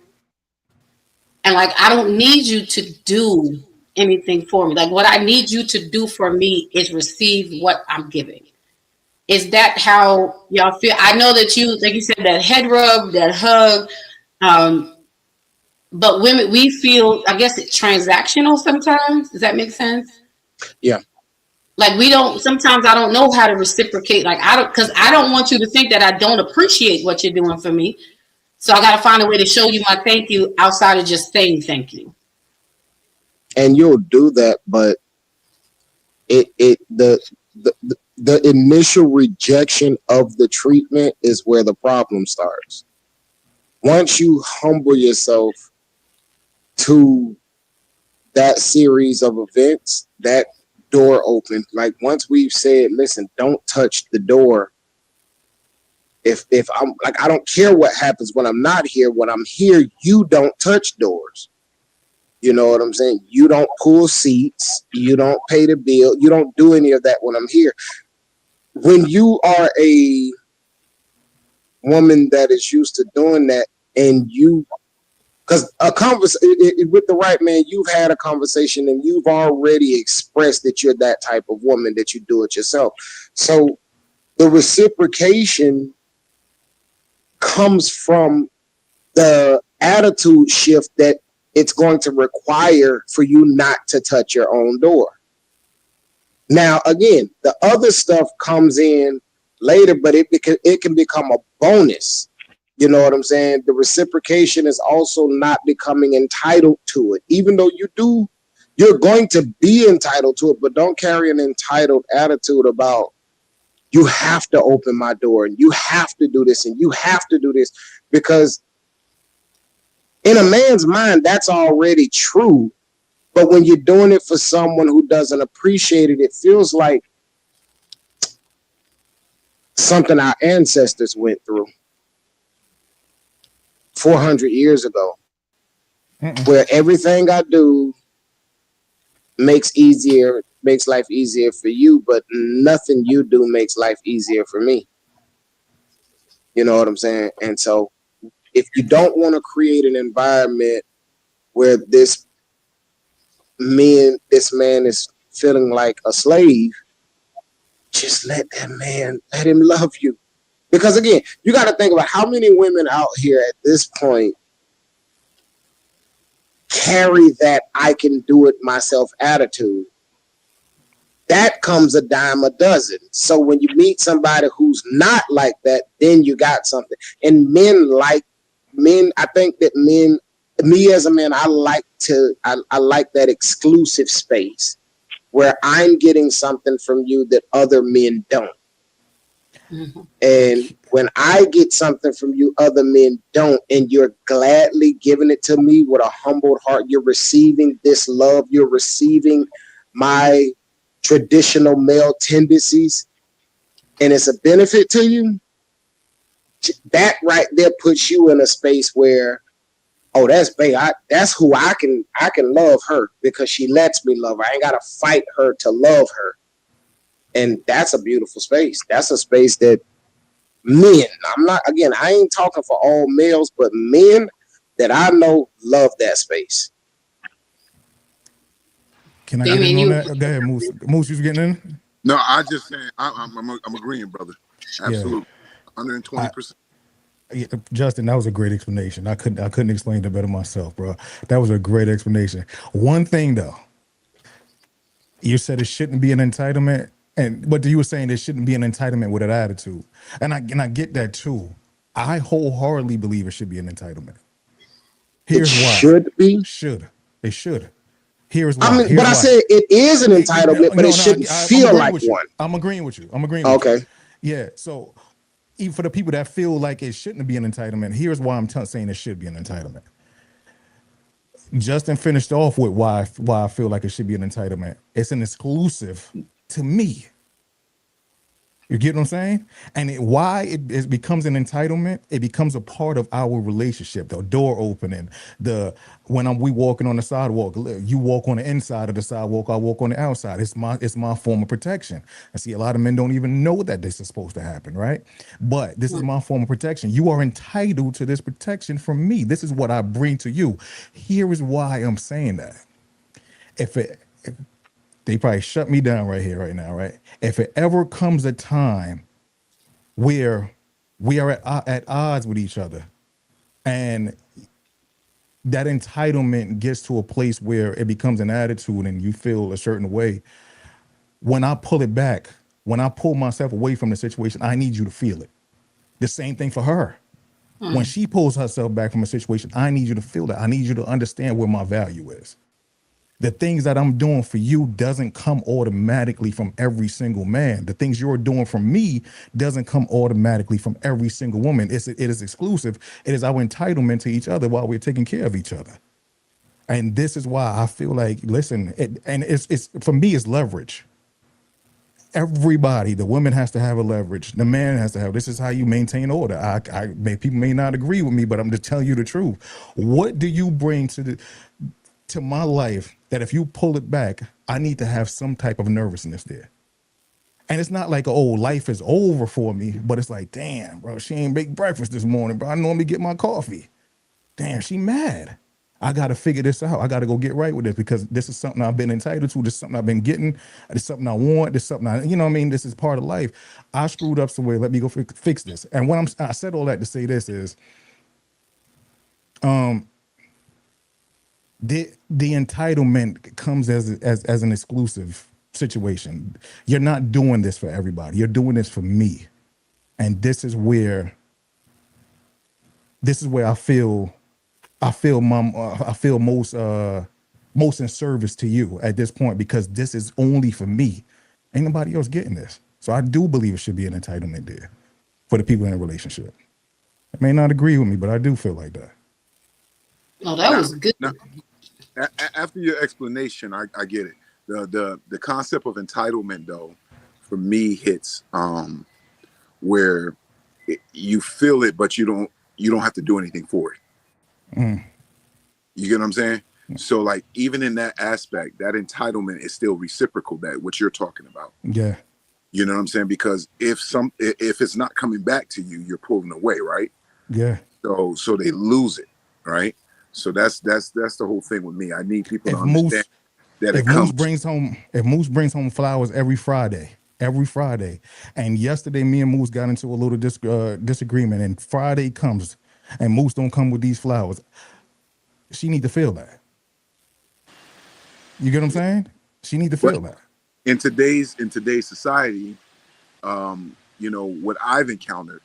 and like I don't need you to do anything for me. Like what I need you to do for me is receive what I'm giving. Is that how y'all feel? I know that you, like you said, that head rub, that hug, um, but women, we feel, I guess it's transactional sometimes. Does that make sense? Yeah. Like we don't, sometimes I don't know how to reciprocate. Like I don't, because I don't want you to think that I don't appreciate what you're doing for me. So I got to find a way to show you my thank you outside of just saying thank you. And you'll do that, but the initial rejection of the treatment is where the problem starts. Once you humble yourself to that series of events, that door opened. Like once we've said, listen, don't touch the door. If I'm like, I don't care what happens when I'm not here. When I'm here, you don't touch doors. You know what I'm saying? You don't pull seats. You don't pay the bill. You don't do any of that when I'm here. When you are a woman that is used to doing that, and you, because a conversation with the right man, you've had a conversation and you've already expressed that you're that type of woman, that you do it yourself. So the reciprocation comes from the attitude shift that it's going to require for you not to touch your own door. Now, again, the other stuff comes in later, but it can become a bonus. You know what I'm saying? The reciprocation is also not becoming entitled to it, even though you're going to be entitled to it, but don't carry an entitled attitude about you have to open my door and you have to do this and you have to do this, because in a man's mind, that's already true. But when you're doing it for someone who doesn't appreciate it, it feels like something our ancestors went through 400 years ago, where everything I do makes life easier for you, but nothing you do makes life easier for me. You know what I'm saying? And so if you don't want to create an environment where this man is feeling like a slave, just let him love you. Because again, you got to think about how many women out here at this point carry that I can do it myself attitude. That comes a dime a dozen. So when you meet somebody who's not like that, then you got something. And I think that me as a man, I like that exclusive space where I'm getting something from you that other men don't. Mm-hmm. And when I get something from you other men don't, and you're gladly giving it to me with a humbled heart, you're receiving this love, you're receiving my traditional male tendencies, and it's a benefit to you, that right there puts you in a space where, oh, that's babe, that's who I can love her because she lets me love her. I ain't gotta fight her to love her. And that's a beautiful space. That's a space that men, I ain't talking for all males, but men that I know love that space. Can I get in on that? Go ahead, Moose. Moose, you getting in? No, I just saying, I'm agreeing, brother. Absolutely. Yeah. 120%. Justin, that was a great explanation. I couldn't explain it better myself, bro. That was a great explanation. One thing though, you said it shouldn't be an entitlement, but you were saying there shouldn't be an entitlement with an attitude, and I get that too. I wholeheartedly believe it should be an entitlement. Here's why. It should. Here's why. But I said it is an entitlement, but it shouldn't feel like one. I'm agreeing with you. Okay. Yeah. So even for the people that feel like it shouldn't be an entitlement, here's why I'm saying it should be an entitlement. Justin finished off with why I feel like it should be an entitlement. It's an exclusive to me. You get what I'm saying? And why it becomes an entitlement, it becomes a part of our relationship. The door opening, we walking on the sidewalk, you walk on the inside of the sidewalk, I walk on the outside. It's my form of protection. I see a lot of men don't even know that this is supposed to happen, right? But this is my form of protection. You are entitled to this protection from me. This is what I bring to you. Here is why I'm saying that. If they probably shut me down right here, right now, right? If it ever comes a time where we are at odds with each other and that entitlement gets to a place where it becomes an attitude and you feel a certain way, when I pull it back, when I pull myself away from the situation, I need you to feel it. The same thing for her. When she pulls herself back from a situation, I need you to feel that. I need you to understand where my value is. The things that I'm doing for you doesn't come automatically from every single man. The things you're doing for me doesn't come automatically from every single woman. It is exclusive. It is our entitlement to each other while we're taking care of each other. And this is why I feel like, listen, it's for me, it's leverage. Everybody, the woman has to have a leverage. The man has to have. This is how you maintain order. People may not agree with me, but I'm just telling you the truth. What do you bring to my life that if you pull it back, I need to have some type of nervousness there? And it's not like, oh, life is over for me, but it's like, damn, bro, she ain't make breakfast this morning, bro. I normally get my coffee. Damn, she mad. I got to figure this out. I got to go get right with this because this is something I've been entitled to. This is something I've been getting. This is something I want. This is something you know what I mean? This is part of life. I screwed up somewhere. Let me go fix this. And when I said all that to say this is, the entitlement comes as an exclusive situation. You're not doing this for everybody. You're doing this for me. And this is where I feel most in service to you at this point, because this is only for me. Ain't nobody else getting this. So I do believe it should be an entitlement there for the people in a relationship. I may not agree with me, but I do feel like that. Oh, that was good. Now, after your explanation, I get it. The concept of entitlement, though, for me hits where you feel it, but you don't have to do anything for it. You get what I'm saying? So like, even in that aspect, that entitlement is still reciprocal, that what you're talking about. Yeah. You know what I'm saying? Because if it's not coming back to you, you're pulling away, right? Yeah. So they lose it, right? So that's the whole thing with me. I need people to understand that it comes. If Moose brings home flowers every Friday, and yesterday me and Moose got into a little disagreement, and Friday comes and Moose don't come with these flowers, she need to feel that. You get what I'm saying? She need to feel that. In today's society, you know, what I've encountered,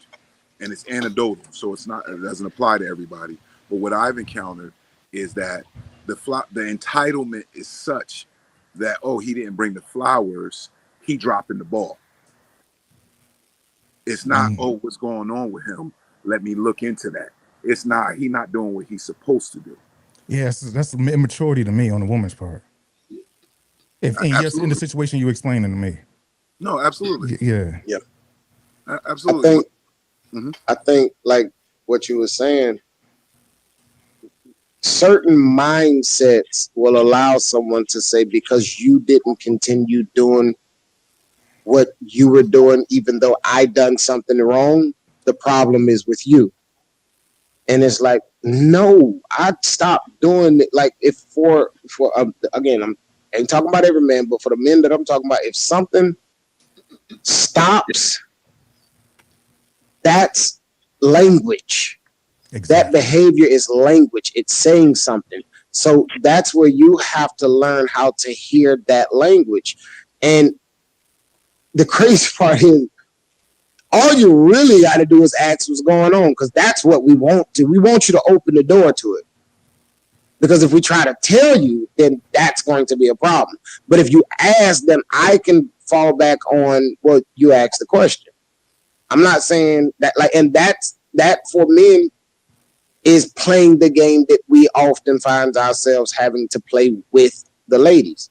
and it's anecdotal, so it doesn't apply to everybody, but what I've encountered is that the entitlement is such that, oh, he didn't bring the flowers, he dropping the ball. It's not, oh, what's going on with him? Let me look into that. It's not, he not doing what he's supposed to do. Yes, that's immaturity to me on the woman's part. Yes, in the situation you explaining to me. No, absolutely. Yeah. Absolutely. I think like what you were saying, certain mindsets will allow someone to say, because you didn't continue doing what you were doing, even though I done something wrong, the problem is with you. And it's like, no, I stopped doing it. Like, if for again, I ain't talking about every man, but for the men that I'm talking about, if something stops, that's language. Exactly. That behavior is language. It's saying something. So that's where you have to learn how to hear that language. And the crazy part is, all you really got to do is ask what's going on, because that's what we want to. We want you to open the door to it. Because if we try to tell you, then that's going to be a problem. But if you ask, then I can fall back on, well, you asked the question. I'm not saying that, like, and that for men is playing the game that we often find ourselves having to play with the ladies.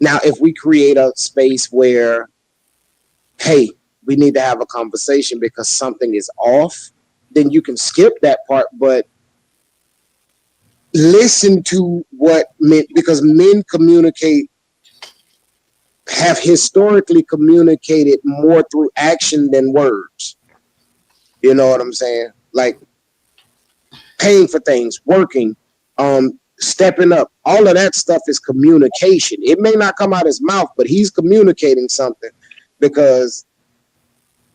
Now, if we create a space where, hey, we need to have a conversation because something is off, then you can skip that part, but listen to what men, because men have historically communicated more through action than words. You know what I'm saying? Like paying for things, working, stepping up, all of that stuff is communication. It may not come out his mouth, but he's communicating something, because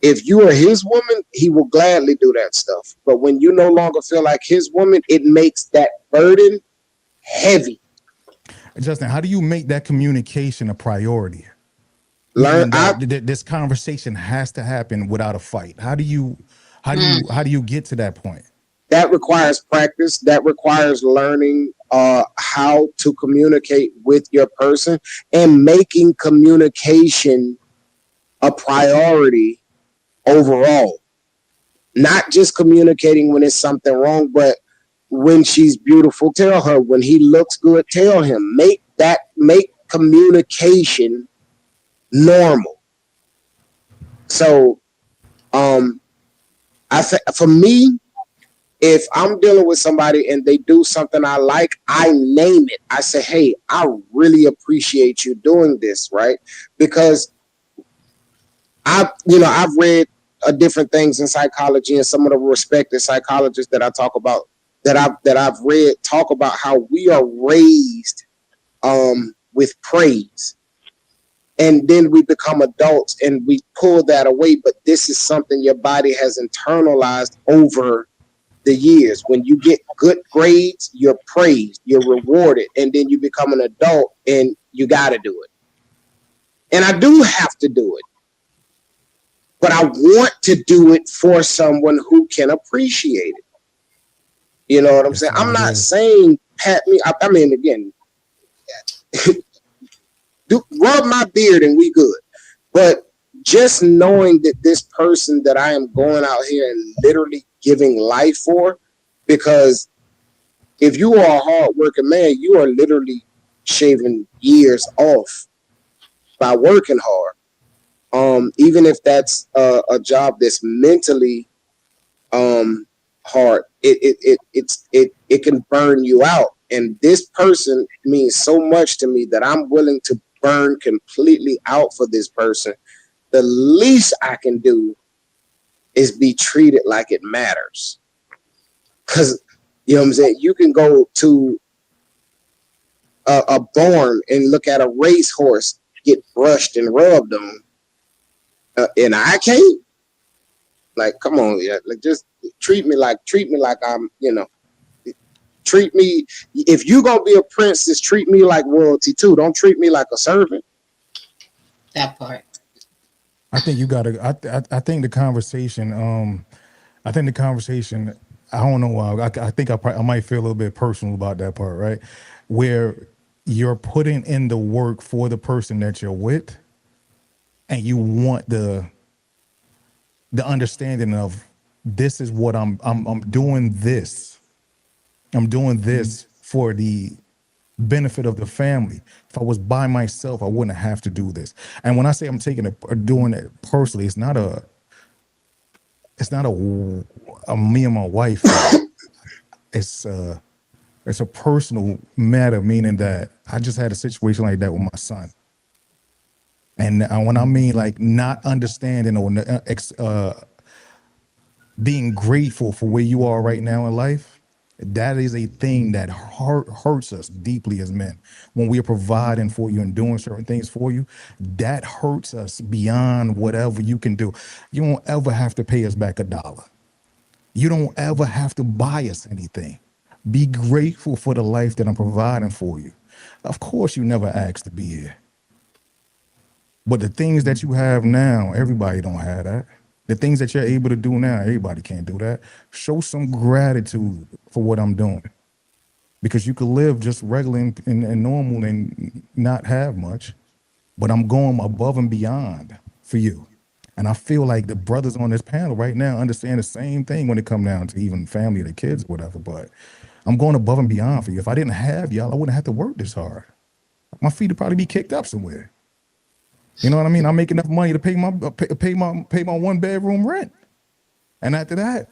if you are his woman, he will gladly do that stuff. But when you no longer feel like his woman, it makes that burden heavy. Justin, how do you make that communication a priority? Learn. This conversation has to happen without a fight. How do you get to that point? That requires practice. That requires learning how to communicate with your person and making communication a priority overall. Not just communicating when it's something wrong, but when she's beautiful, tell her. When he looks good, tell him. Make communication normal. So, for me, if I'm dealing with somebody and they do something I like, I name it. I say, hey, I really appreciate you doing this, right? Because I've read different things in psychology, and some of the respected psychologists that I talk about, that I've read, talk about how we are raised with praise. And then we become adults and we pull that away. But this is something your body has internalized over the years. When you get good grades, you're praised, you're rewarded, and then you become an adult and you got to do it. And I do have to do it, but I want to do it for someone who can appreciate it. You know what I'm saying? I'm not saying pat me. I mean, again, rub my beard and we good. But just knowing that this person that I am going out here and literally giving life for, because if you are a hard-working man, you are literally shaving years off by working hard. Even if that's a job that's mentally hard, it can burn you out. And this person means so much to me that I'm willing to burn completely out for this person. The least I can do is be treated like it matters. Because, you know what I'm saying, you can go to a barn and look at a racehorse get brushed and rubbed on, and I can't. Like, come on, yeah, like just treat me like I'm, treat me. If you gonna be a princess, treat me like royalty too. Don't treat me like a servant. That part. I think you gotta. I think the conversation. I don't know why. I think I might feel a little bit personal about that part, right? Where you're putting in the work for the person that you're with, and you want the understanding of, this is what I'm doing this. I'm doing this for the benefit of the family. If I was by myself, I wouldn't have to do this. And when I say I'm taking it or doing it personally, it's not a me and my wife. It's a personal matter, meaning that I just had a situation like that with my son. And when I mean like not understanding or being grateful for where you are right now in life, that is a thing that hurts us deeply as men. When we are providing for you and doing certain things for you, that hurts us beyond whatever you can do. You won't ever have to pay us back $1. You don't ever have to buy us anything. Be grateful for the life that I'm providing for you. Of course, you never asked to be here. But the things that you have now, everybody don't have that. The things that you're able to do now, everybody can't do that. Show some gratitude for what I'm doing. Because you could live just regular and normal and not have much. But I'm going above and beyond for you. And I feel like the brothers on this panel right now understand the same thing when it comes down to even family, the kids, whatever. But I'm going above and beyond for you. If I didn't have y'all, I wouldn't have to work this hard. My feet would probably be kicked up somewhere. You know what I mean? I make enough money to pay my 1 bedroom rent, and after that,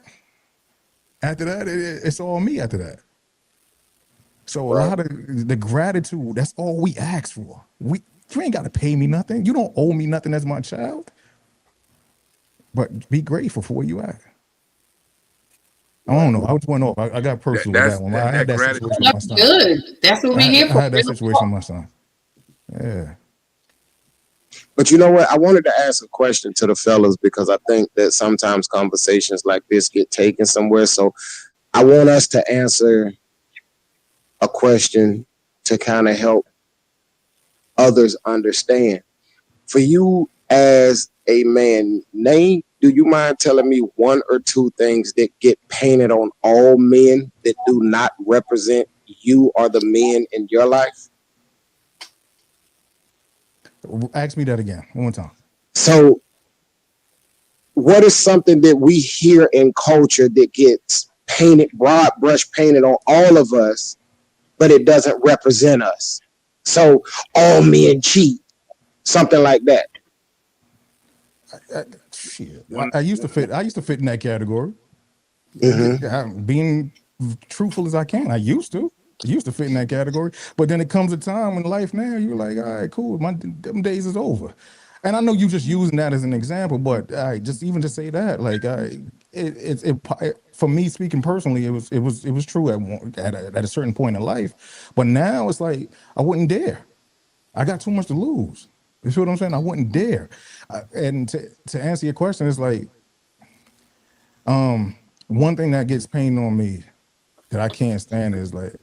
it's all me. After that, so a Right. lot of the gratitude. That's all we ask for. You ain't got to pay me nothing. You don't owe me nothing as my child, but be grateful for where you at. I don't know. I was went off. I got personal with that one. I had that that gratitude. situation with my That's son. good. That's what we're here I for. had that situation with my son. Yeah. But you know what? I wanted to ask a question to the fellas because I think that sometimes conversations like this get taken somewhere. So I want us to answer a question to kind of help others understand. For you as a man, Nate, do you mind telling me 1 or 2 things that get painted on all men that do not represent you or the men in your life? Ask me that again one more time. So, what is something that we hear in culture that gets painted, broad brush painted on all of us, but it doesn't represent us? So, all men cheat, something like that. Shit. One, I used to fit in that category. Mm-hmm. Being truthful as I can. I used to fit in that category. But then it comes a time in life now you're like, all right, cool. Them days is over. And I know you just using that as an example, but just even to say that, like, for me speaking personally, it was true at a certain point in life. But now it's like I wouldn't dare. I got too much to lose. You see what I'm saying? I wouldn't dare. And to answer your question, it's like one thing that gets painted on me that I can't stand is like,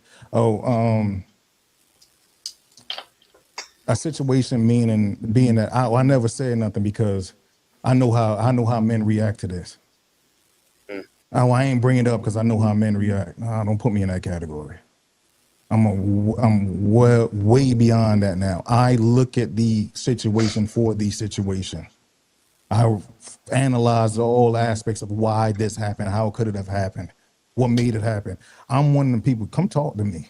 a situation meaning being that I never say nothing because I know how men react to this. Oh, I ain't bring it up because I know how men react. Nah, don't put me in that category. I'm way beyond that now. I look at the situation for the situation. I analyze all aspects of why this happened, how could it have happened, what made it happen. I'm one of them people. Come talk to me.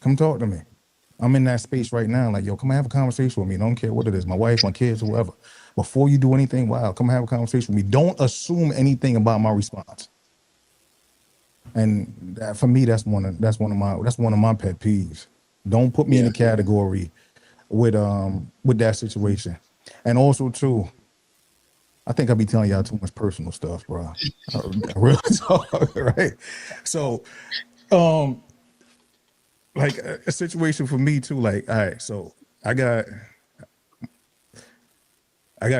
Come talk to me. I'm in that space right now. Like, yo, come have a conversation with me. Don't care what it is, my wife, my kids, whoever. Before you do anything, wow, come have a conversation with me. Don't assume anything about my response. And for me, that's one of my pet peeves. Don't put me in Yeah. a category with that situation. And also too, I think I be telling y'all too much personal stuff, bro. Real talk, right? So, like a situation for me too. Like, all right, so I got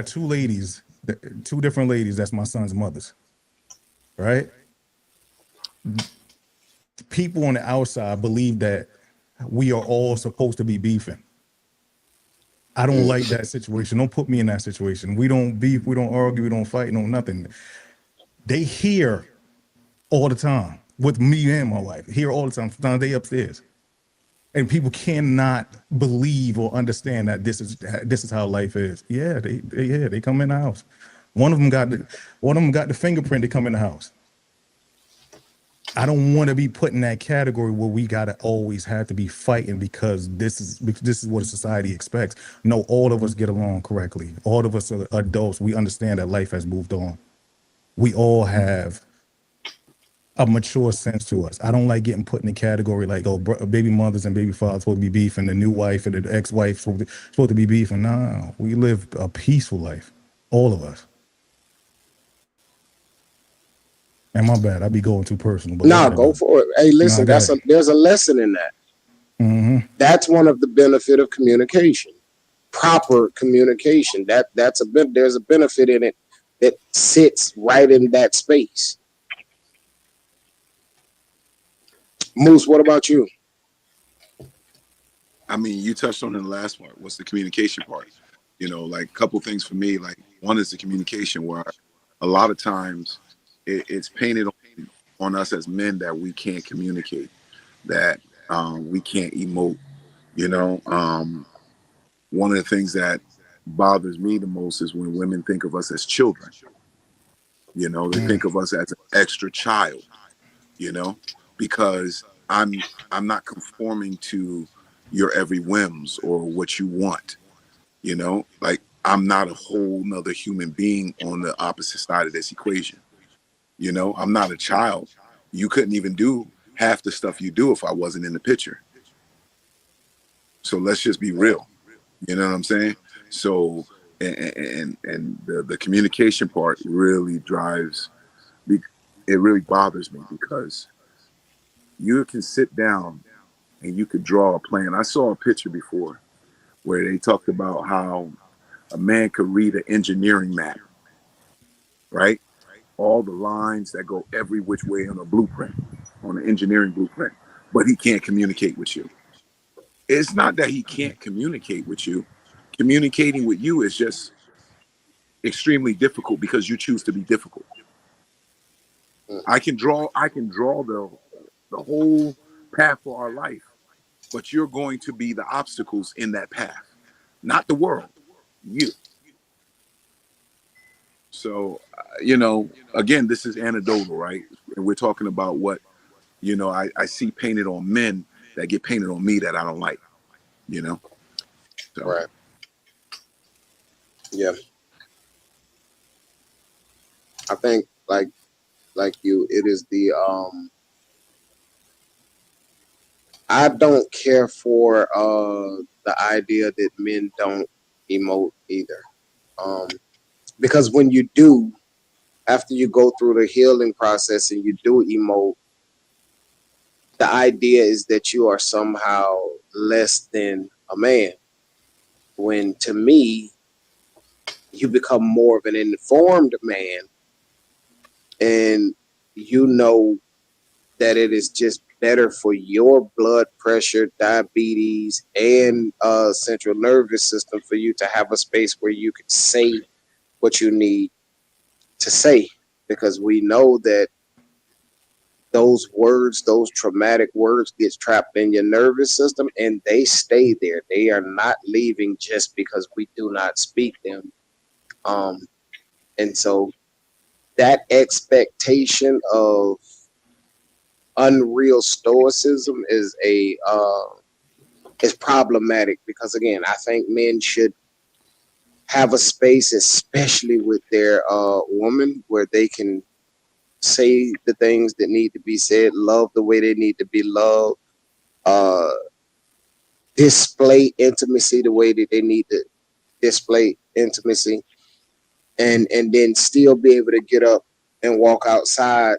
2 ladies, 2 different ladies. That's my son's mothers, right? People on the outside believe that we are all supposed to be beefing. I don't like that situation. Don't put me in that situation. We don't beef. We don't argue. We don't fight. No nothing. They hear all the time with me and my wife. Hear all the time. Sometimes they upstairs, and people cannot believe or understand that this is how life is. Yeah, they come in the house. One of them got the fingerprint to come in the house. I don't want to be put in that category where we gotta always have to be fighting because this is what society expects. No, all of us get along correctly. All of us are adults. We understand that life has moved on. We all have a mature sense to us. I don't like getting put in the category like, oh, baby mothers and baby fathers supposed to be beefing, the new wife and the ex-wife supposed to be beefing. No, we live a peaceful life, all of us. And my bad, I be going too personal. But Nah, go for it. Hey, listen, there's a lesson in that. Mm-hmm. That's one of the benefit of communication. Proper communication. There's a benefit in it that sits right in that space. Moose, what about you? I mean, you touched on in the last part. What's the communication part? You know, like a couple things for me. Like one is the communication, where a lot of times it's painted on us as men that we can't communicate, that we can't emote. You know, one of the things that bothers me the most is when women think of us as children. You know, they think of us as an extra child. You know, because I'm not conforming to your every whims or what you want. You know, like I'm not a whole nother human being on the opposite side of this equation. You know, I'm not a child. You couldn't even do half the stuff you do if I wasn't in the picture. So let's just be real. You know what I'm saying? So, and the communication part really drives me. It really bothers me because you can sit down and you could draw a plan. I saw a picture before where they talked about how a man could read an engineering map, right? All the lines that go every which way on a blueprint, on an engineering blueprint, but he can't communicate with you. It's not that he can't communicate with you. Communicating with you is just extremely difficult because you choose to be difficult. I can draw the whole path for our life, but you're going to be the obstacles in that path, not the world, you. So, you know, again, this is anecdotal, right? And we're talking about what, you know, I see painted on men that get painted on me that I don't like, you know? So. Right. Yeah. I think like you, it is the I don't care for the idea that men don't emote either. Because when you do, after you go through the healing process and you do emote, the idea is that you are somehow less than a man. When to me, you become more of an informed man, and you know that it is just better for your blood pressure, diabetes, and central nervous system for you to have a space where you can say what you need to say, because we know that those words, those traumatic words, get trapped in your nervous system and they stay there. They are not leaving just because we do not speak them. And so that expectation of unreal stoicism is problematic, because again, I think men should have a space, especially with their woman, where they can say the things that need to be said, love the way they need to be loved, display intimacy the way that they need to display intimacy, and then still be able to get up and walk outside,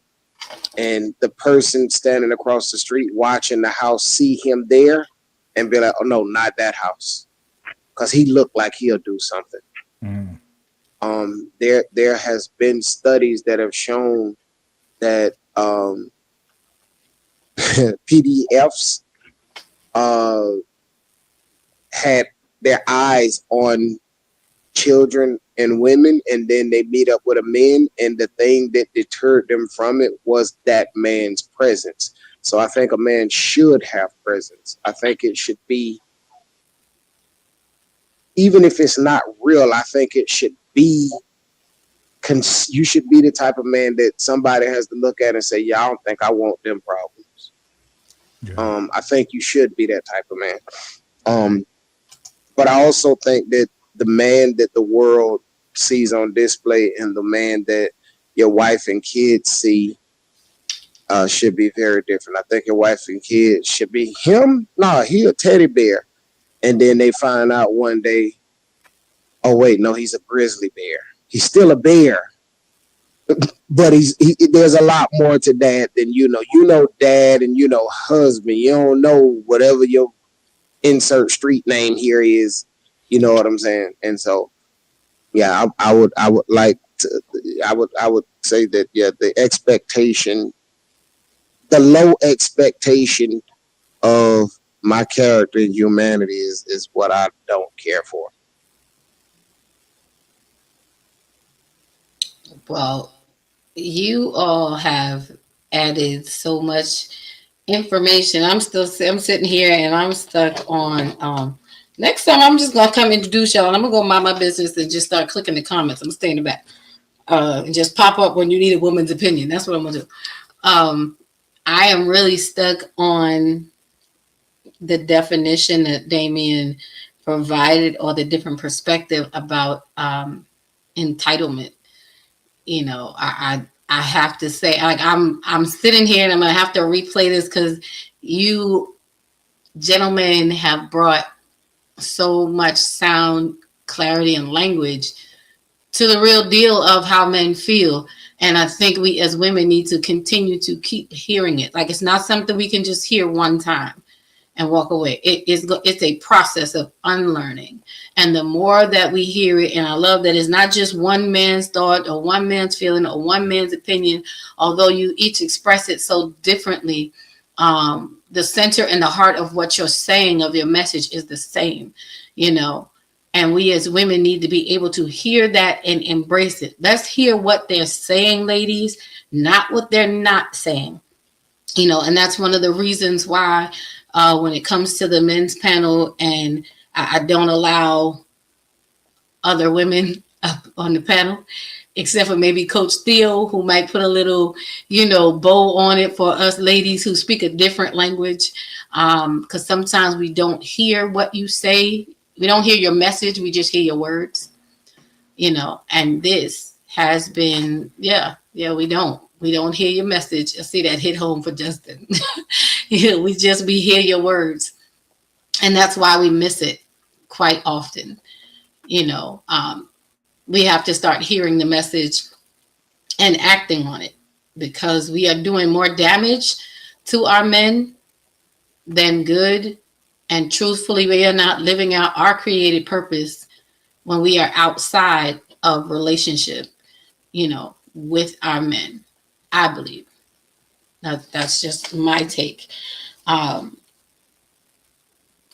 and the person standing across the street watching the house see him there and be like, oh no, not that house, because he looked like he'll do something. There has been studies that have shown that PDFs had their eyes on children and women, and then they meet up with a man, and the thing that deterred them from it was that man's presence. So I think a man should have presence. I think it should be, even if it's not real, I think it should be, you should be the type of man that somebody has to look at and say, yeah, I don't think I want them problems. Yeah. I think you should be that type of man. But I also think that the man that the world sees on display and the man that your wife and kids see should be very different. I think your wife and kids should be him. No, he a teddy bear. And then they find out one day, oh wait, no, he's a grizzly bear. He's still a bear, but there's a lot more to dad than you know. You know dad and you know husband. You don't know whatever your insert street name here is. You know what I'm saying? And so, yeah, I would like to, I would say that, yeah, the low expectation of my character and humanity is what I don't care for. Well, you all have added so much information. I'm sitting here and I'm stuck on, next time I'm just going to come introduce y'all and I'm going to go mind my business and just start clicking the comments. I'm staying in the back. And just pop up when you need a woman's opinion. That's what I'm going to do. I am really stuck on the definition that Damien provided, or the different perspective about entitlement. You know, I have to say, like, I'm sitting here and I'm gonna have to replay this because you gentlemen have brought so much sound clarity and language to the real deal of how men feel. And I think we as women need to continue to keep hearing it. Like, it's not something we can just hear one time and walk away. It's a process of unlearning. And the more that we hear it, and I love that it's not just one man's thought or one man's feeling or one man's opinion, although you each express it so differently, the center and the heart of what you're saying, of your message, is the same, you know. And we as women need to be able to hear that and embrace it. Let's hear what they're saying, ladies, not what they're not saying. You know, and that's one of the reasons why when it comes to the men's panel, and I don't allow other women up on the panel, except for maybe Coach Theo, who might put a little, you know, bow on it for us ladies who speak a different language. Because sometimes we don't hear what you say. We don't hear your message. We just hear your words, you know. And this has been, we don't hear your message. I see that hit home for Justin. You know, we hear your words. And that's why we miss it quite often. You know, we have to start hearing the message and acting on it, because we are doing more damage to our men than good. And truthfully, we are not living out our created purpose when we are outside of relationship, you know, with our men, I believe. That's just my take. I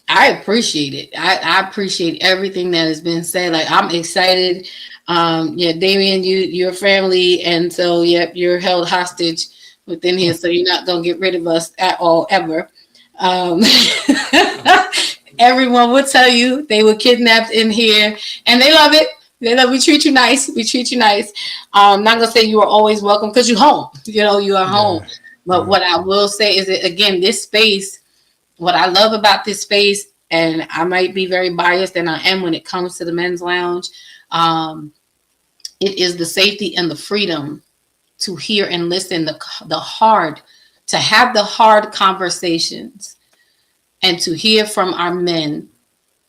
appreciate it. I appreciate everything that has been said. Like, I'm excited. Damien, your family, and so you're held hostage within here, so you're not gonna get rid of us at all ever. Everyone will tell you they were kidnapped in here, and they love it. We treat you nice. I'm not gonna say you are always welcome, because you're home. You know, you are home. But what I will say is that, again, this space, what I love about this space, and I might be very biased, and I am when it comes to the men's lounge, it is the safety and the freedom to hear and listen, to have the hard conversations and to hear from our men.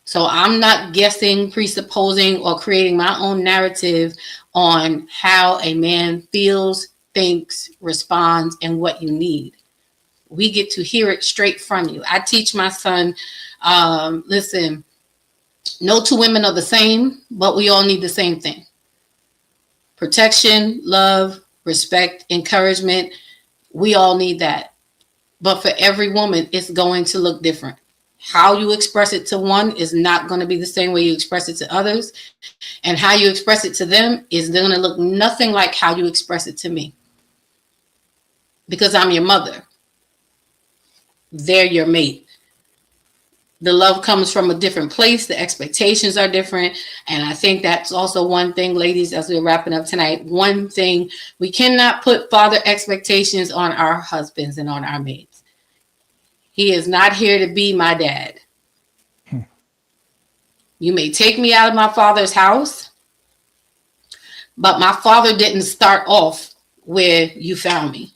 So I'm not guessing, presupposing, or creating my own narrative on how a man feels, thinks, responds, and what you need. We get to hear it straight from you. I teach my son, listen, no two women are the same, but we all need the same thing. Protection, love, respect, encouragement. We all need that. But for every woman, it's going to look different. How you express it to one is not going to be the same way you express it to others. And how you express it to them is going to look nothing like how you express it to me. Because I'm your mother. They're your mate. The love comes from a different place. The expectations are different. And I think that's also one thing, ladies, as we're wrapping up tonight. One thing, we cannot put father expectations on our husbands and on our mates. He is not here to be my dad. You may take me out of my father's house, but my father didn't start off where you found me.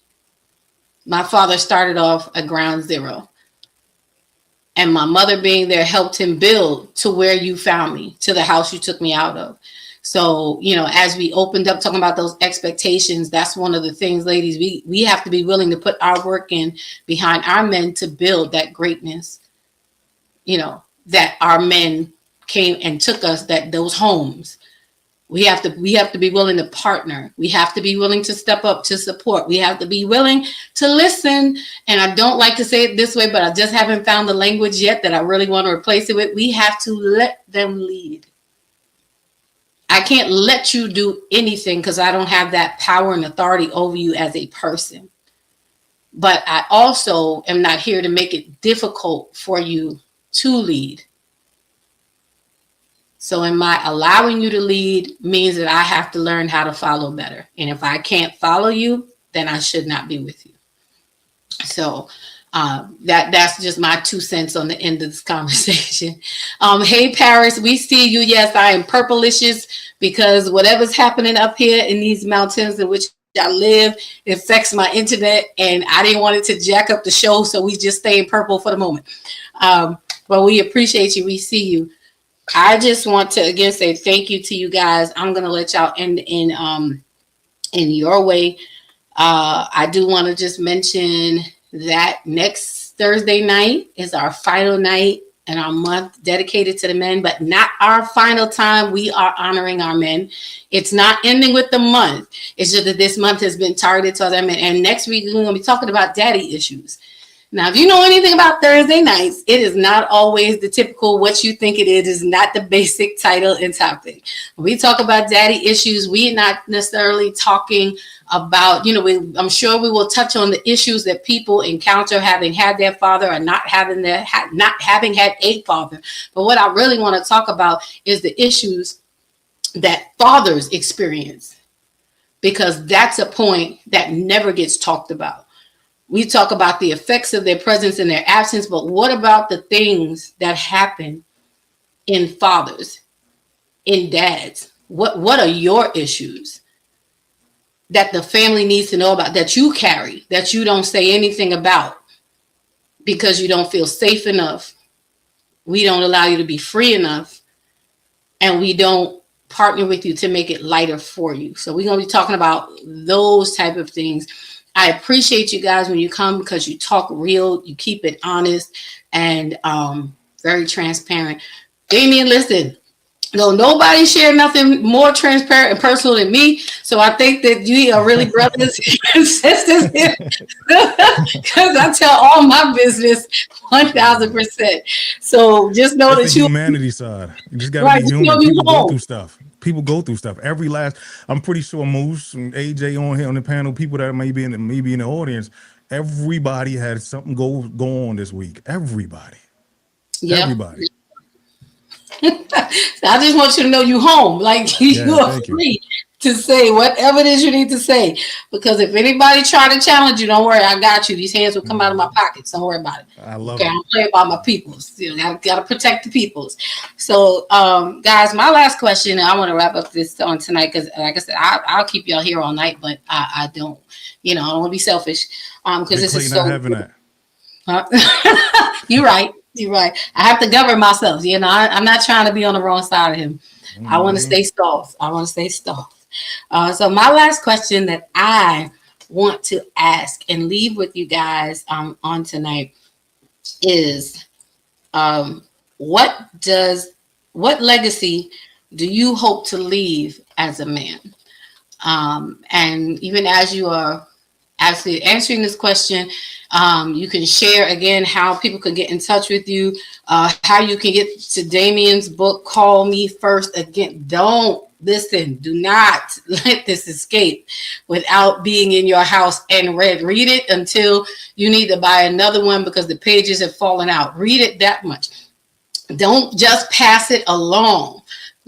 My father started off at ground zero. And my mother being there helped him build to where you found me, to the house you took me out of. So, you know, as we opened up talking about those expectations, that's one of the things, ladies, we have to be willing to put our work in behind our men to build that greatness, you know, that our men came and took us, that those homes. We have to be willing to partner. We have to be willing to step up to support. We have to be willing to listen. And I don't like to say it this way, but I just haven't found the language yet that I really want to replace it with. We have to let them lead. I can't let you do anything because I don't have that power and authority over you as a person. But I also am not here to make it difficult for you to lead. So in my allowing you to lead means that I have to learn how to follow better. And if I can't follow you, then I should not be with you. So That's just my 2 cents on the end of this conversation. Hey Paris, we see you. Yes, I am purplicious because whatever's happening up here in these mountains in which I live, it affects my internet, and I didn't want it to jack up the show, so we just stay in purple for the moment. But we appreciate you. We see you. I just want to again say thank you to you guys. I'm gonna let y'all end in your way. I do want to just mention that next Thursday night is our final night in our month dedicated to the men, but not our final time. We are honoring our men. It's not ending with the month. It's just that this month has been targeted to other men. And next week, we're going to be talking about daddy issues. Now, if you know anything about Thursday nights, it is not always the typical what you think it is not the basic title and topic. When we talk about daddy issues, we are not necessarily talking about, I'm sure we will touch on the issues that people encounter having had their father or not having had a father. But what I really want to talk about is the issues that fathers experience, because that's a point that never gets talked about. We talk about the effects of their presence and their absence, but what about the things that happen in fathers, in dads? What are your issues that the family needs to know about, that you carry, that you don't say anything about because you don't feel safe enough? We don't allow you to be free enough, and we don't partner with you to make it lighter for you. So we're going to be talking about those type of things. I appreciate you guys when you come, because you talk real, you keep it honest, and very transparent. Damien, listen, no, nobody share nothing more transparent and personal than me. So I think that you are really brothers and sisters here, because I tell all my business 1,000%. So just know That's that the humanity side. You just got to right, be human. you People go home. through stuff. People go through stuff. I'm pretty sure Moose and AJ on here on the panel, people that may be in the audience, everybody had something go on this week. Everybody. Yeah. Everybody. I just want you to know you home. Like you are free to say whatever it is you need to say. Because if anybody try to challenge you, don't worry, I got you. These hands will come out of my pockets. Don't worry about it. I love it. I'm playing about my peoples. Gotta protect the peoples. So guys, my last question, and I want to wrap up this on tonight, because like I said, I'll keep y'all here all night, but I don't, I don't want to be selfish. Because this is so having that. You're right. You're right. I have to govern myself. I'm not trying to be on the wrong side of him. I want to stay soft. So my last question that I want to ask and leave with you guys on tonight is, what legacy do you hope to leave as a man? And even as you are actually answering this question, you can share again how people can get in touch with you, how you can get to Damien's book, Call Me First. Again, do not let this escape without being in your house and read it until you need to buy another one because the pages have fallen out. Read it that much. Don't just pass it along.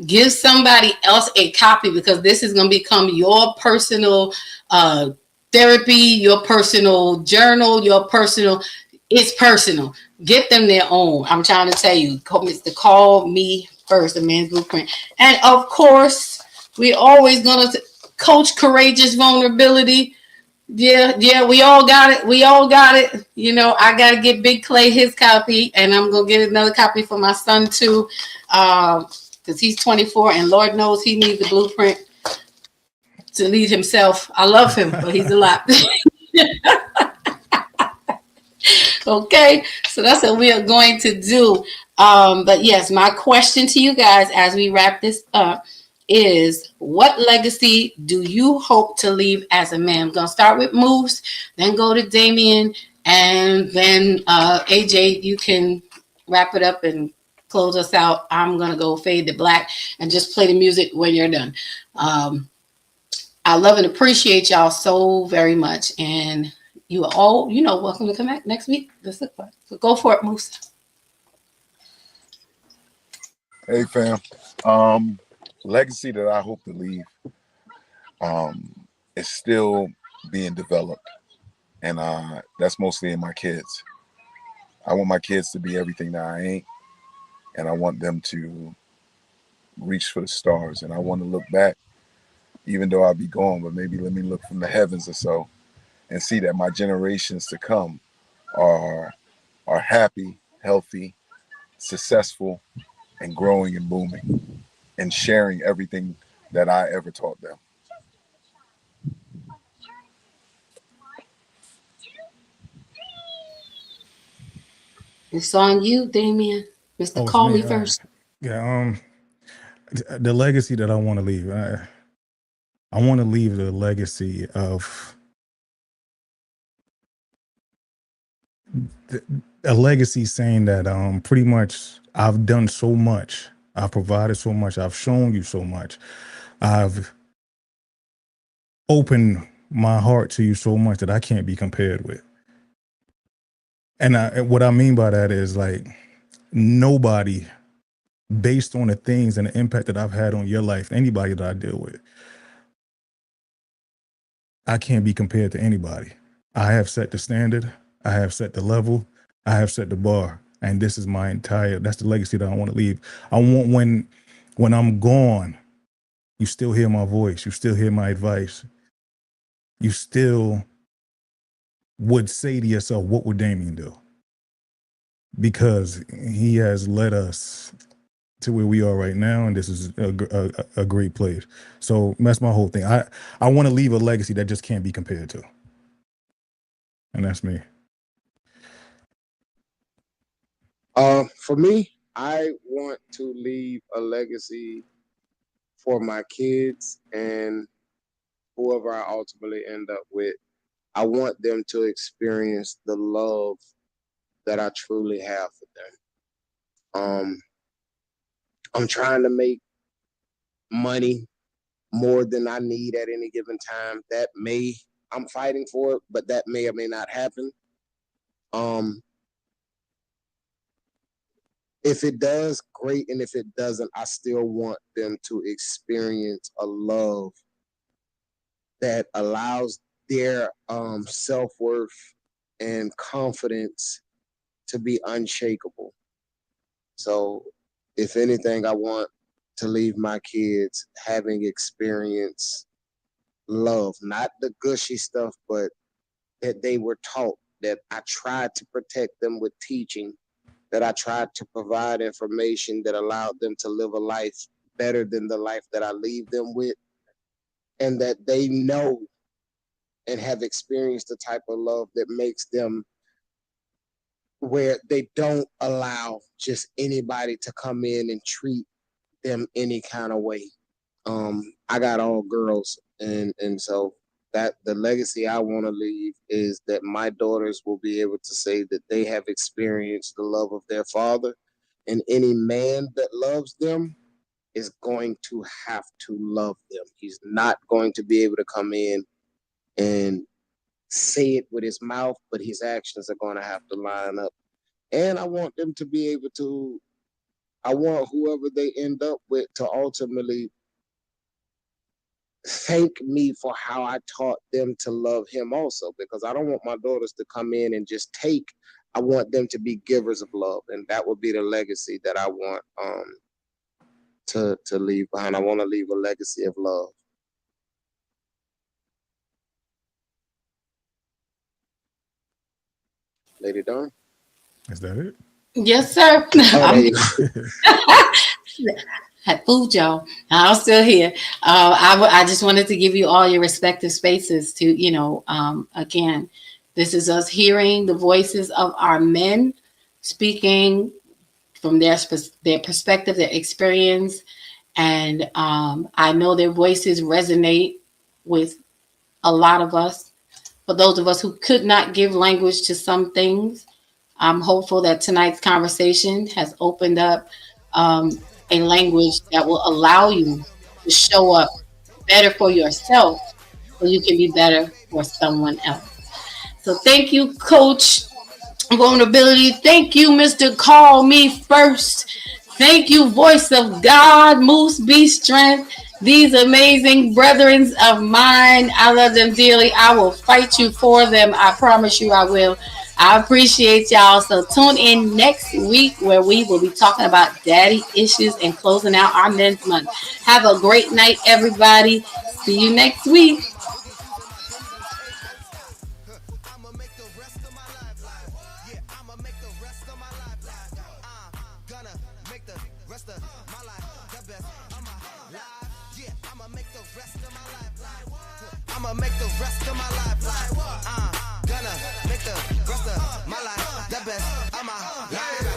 Give somebody else a copy, because this is going to become your personal therapy, your personal journal, it's personal. Get them their own. I'm trying to tell you, it's the Call Me First, a Man's Blueprint. And of course, we're always going to coach courageous vulnerability. Yeah, we all got it. I got to get Big Clay his copy, and I'm going to get another copy for my son too, because he's 24, and Lord knows he needs the blueprint to lead himself. I love him, but he's a lot. Okay, so that's what we are going to do. But yes, my question to you guys as we wrap this up is, what legacy do you hope to leave as a man? I'm going to start with Moose, then go to Damien, and then AJ, you can wrap it up and close us out. I'm going to go fade to black and just play the music when you're done. I love and appreciate y'all so very much. And you are all, welcome to come back next week. Let's look for it. So go for it, Moose. Hey, fam. Legacy that I hope to leave is still being developed. And that's mostly in my kids. I want my kids to be everything that I ain't, and I want them to reach for the stars. And I want to look back, even though I'll be gone, but maybe let me look from the heavens or so and see that my generations to come are happy, healthy, successful, and growing and booming and sharing everything that I ever taught them. It's on you, Damien. Mr. Oh, it's Call me. Me First. Yeah. The legacy that I want to leave. I want to leave the legacy of a legacy saying that pretty much I've done so much, I've provided so much, I've shown you so much, I've opened my heart to you so much that I can't be compared with. And what I mean by that is like nobody, based on the things and the impact that I've had on your life, anybody that I deal with, I can't be compared to anybody. I have set the standard. I have set the level. I have set the bar. And this is that's the legacy that I want to leave. I want when I'm gone, you still hear my voice. You still hear my advice. You still would say to yourself, what would Damien do? Because he has led us to where we are right now, and this is a great place. So that's my whole thing. I want to leave a legacy that just can't be compared to, and that's me. For me, I want to leave a legacy for my kids and whoever I ultimately end up with. I want them to experience the love that I truly have for them. I'm trying to make money more than I need at any given time. I'm fighting for it, but that may or may not happen. If it does, great. And if it doesn't, I still want them to experience a love that allows their self-worth and confidence to be unshakable. So if anything, I want to leave my kids having experienced love, not the gushy stuff, but that they were taught, that I tried to protect them with teaching, that I tried to provide information that allowed them to live a life better than the life that I leave them with, and that they know and have experienced the type of love that makes them where they don't allow just anybody to come in and treat them any kind of way. I got all girls, and so that the legacy I want to leave is that my daughters will be able to say that they have experienced the love of their father, and any man that loves them is going to have to love them. He's not going to be able to come in and say it with his mouth, but his actions are going to have to line up. And I want them to be able to, I want whoever they end up with to ultimately thank me for how I taught them to love him also, because I don't want my daughters to come in and just take. I want them to be givers of love, and that would be the legacy that I want to leave behind. I want to leave a legacy of love. Lady Dawn? Is that it? Yes, sir. I fooled y'all. I'm still here. I just wanted to give you all your respective spaces to, again, this is us hearing the voices of our men speaking from their perspective, their experience. And I know their voices resonate with a lot of us. For those of us who could not give language to some things, I'm hopeful that tonight's conversation has opened up a language that will allow you to show up better for yourself so you can be better for someone else. So thank you, Coach Vulnerability. Thank you, Mr. Call Me First. Thank you, Voice of God, Moose Be Strength. These amazing brethren of mine, I love them dearly. I will fight you for them. I promise you I will. I appreciate y'all. So tune in next week where we will be talking about daddy issues and closing out our men's month. Have a great night, everybody. See you next week. I'ma make the rest of my life live. Yeah, I'ma make the rest of my life live. Gonna make the rest of my life the best of my life. Yeah, I'ma make the rest of my life live. I'ma make the rest of my life live. Gonna make the rest of my life the best of my life.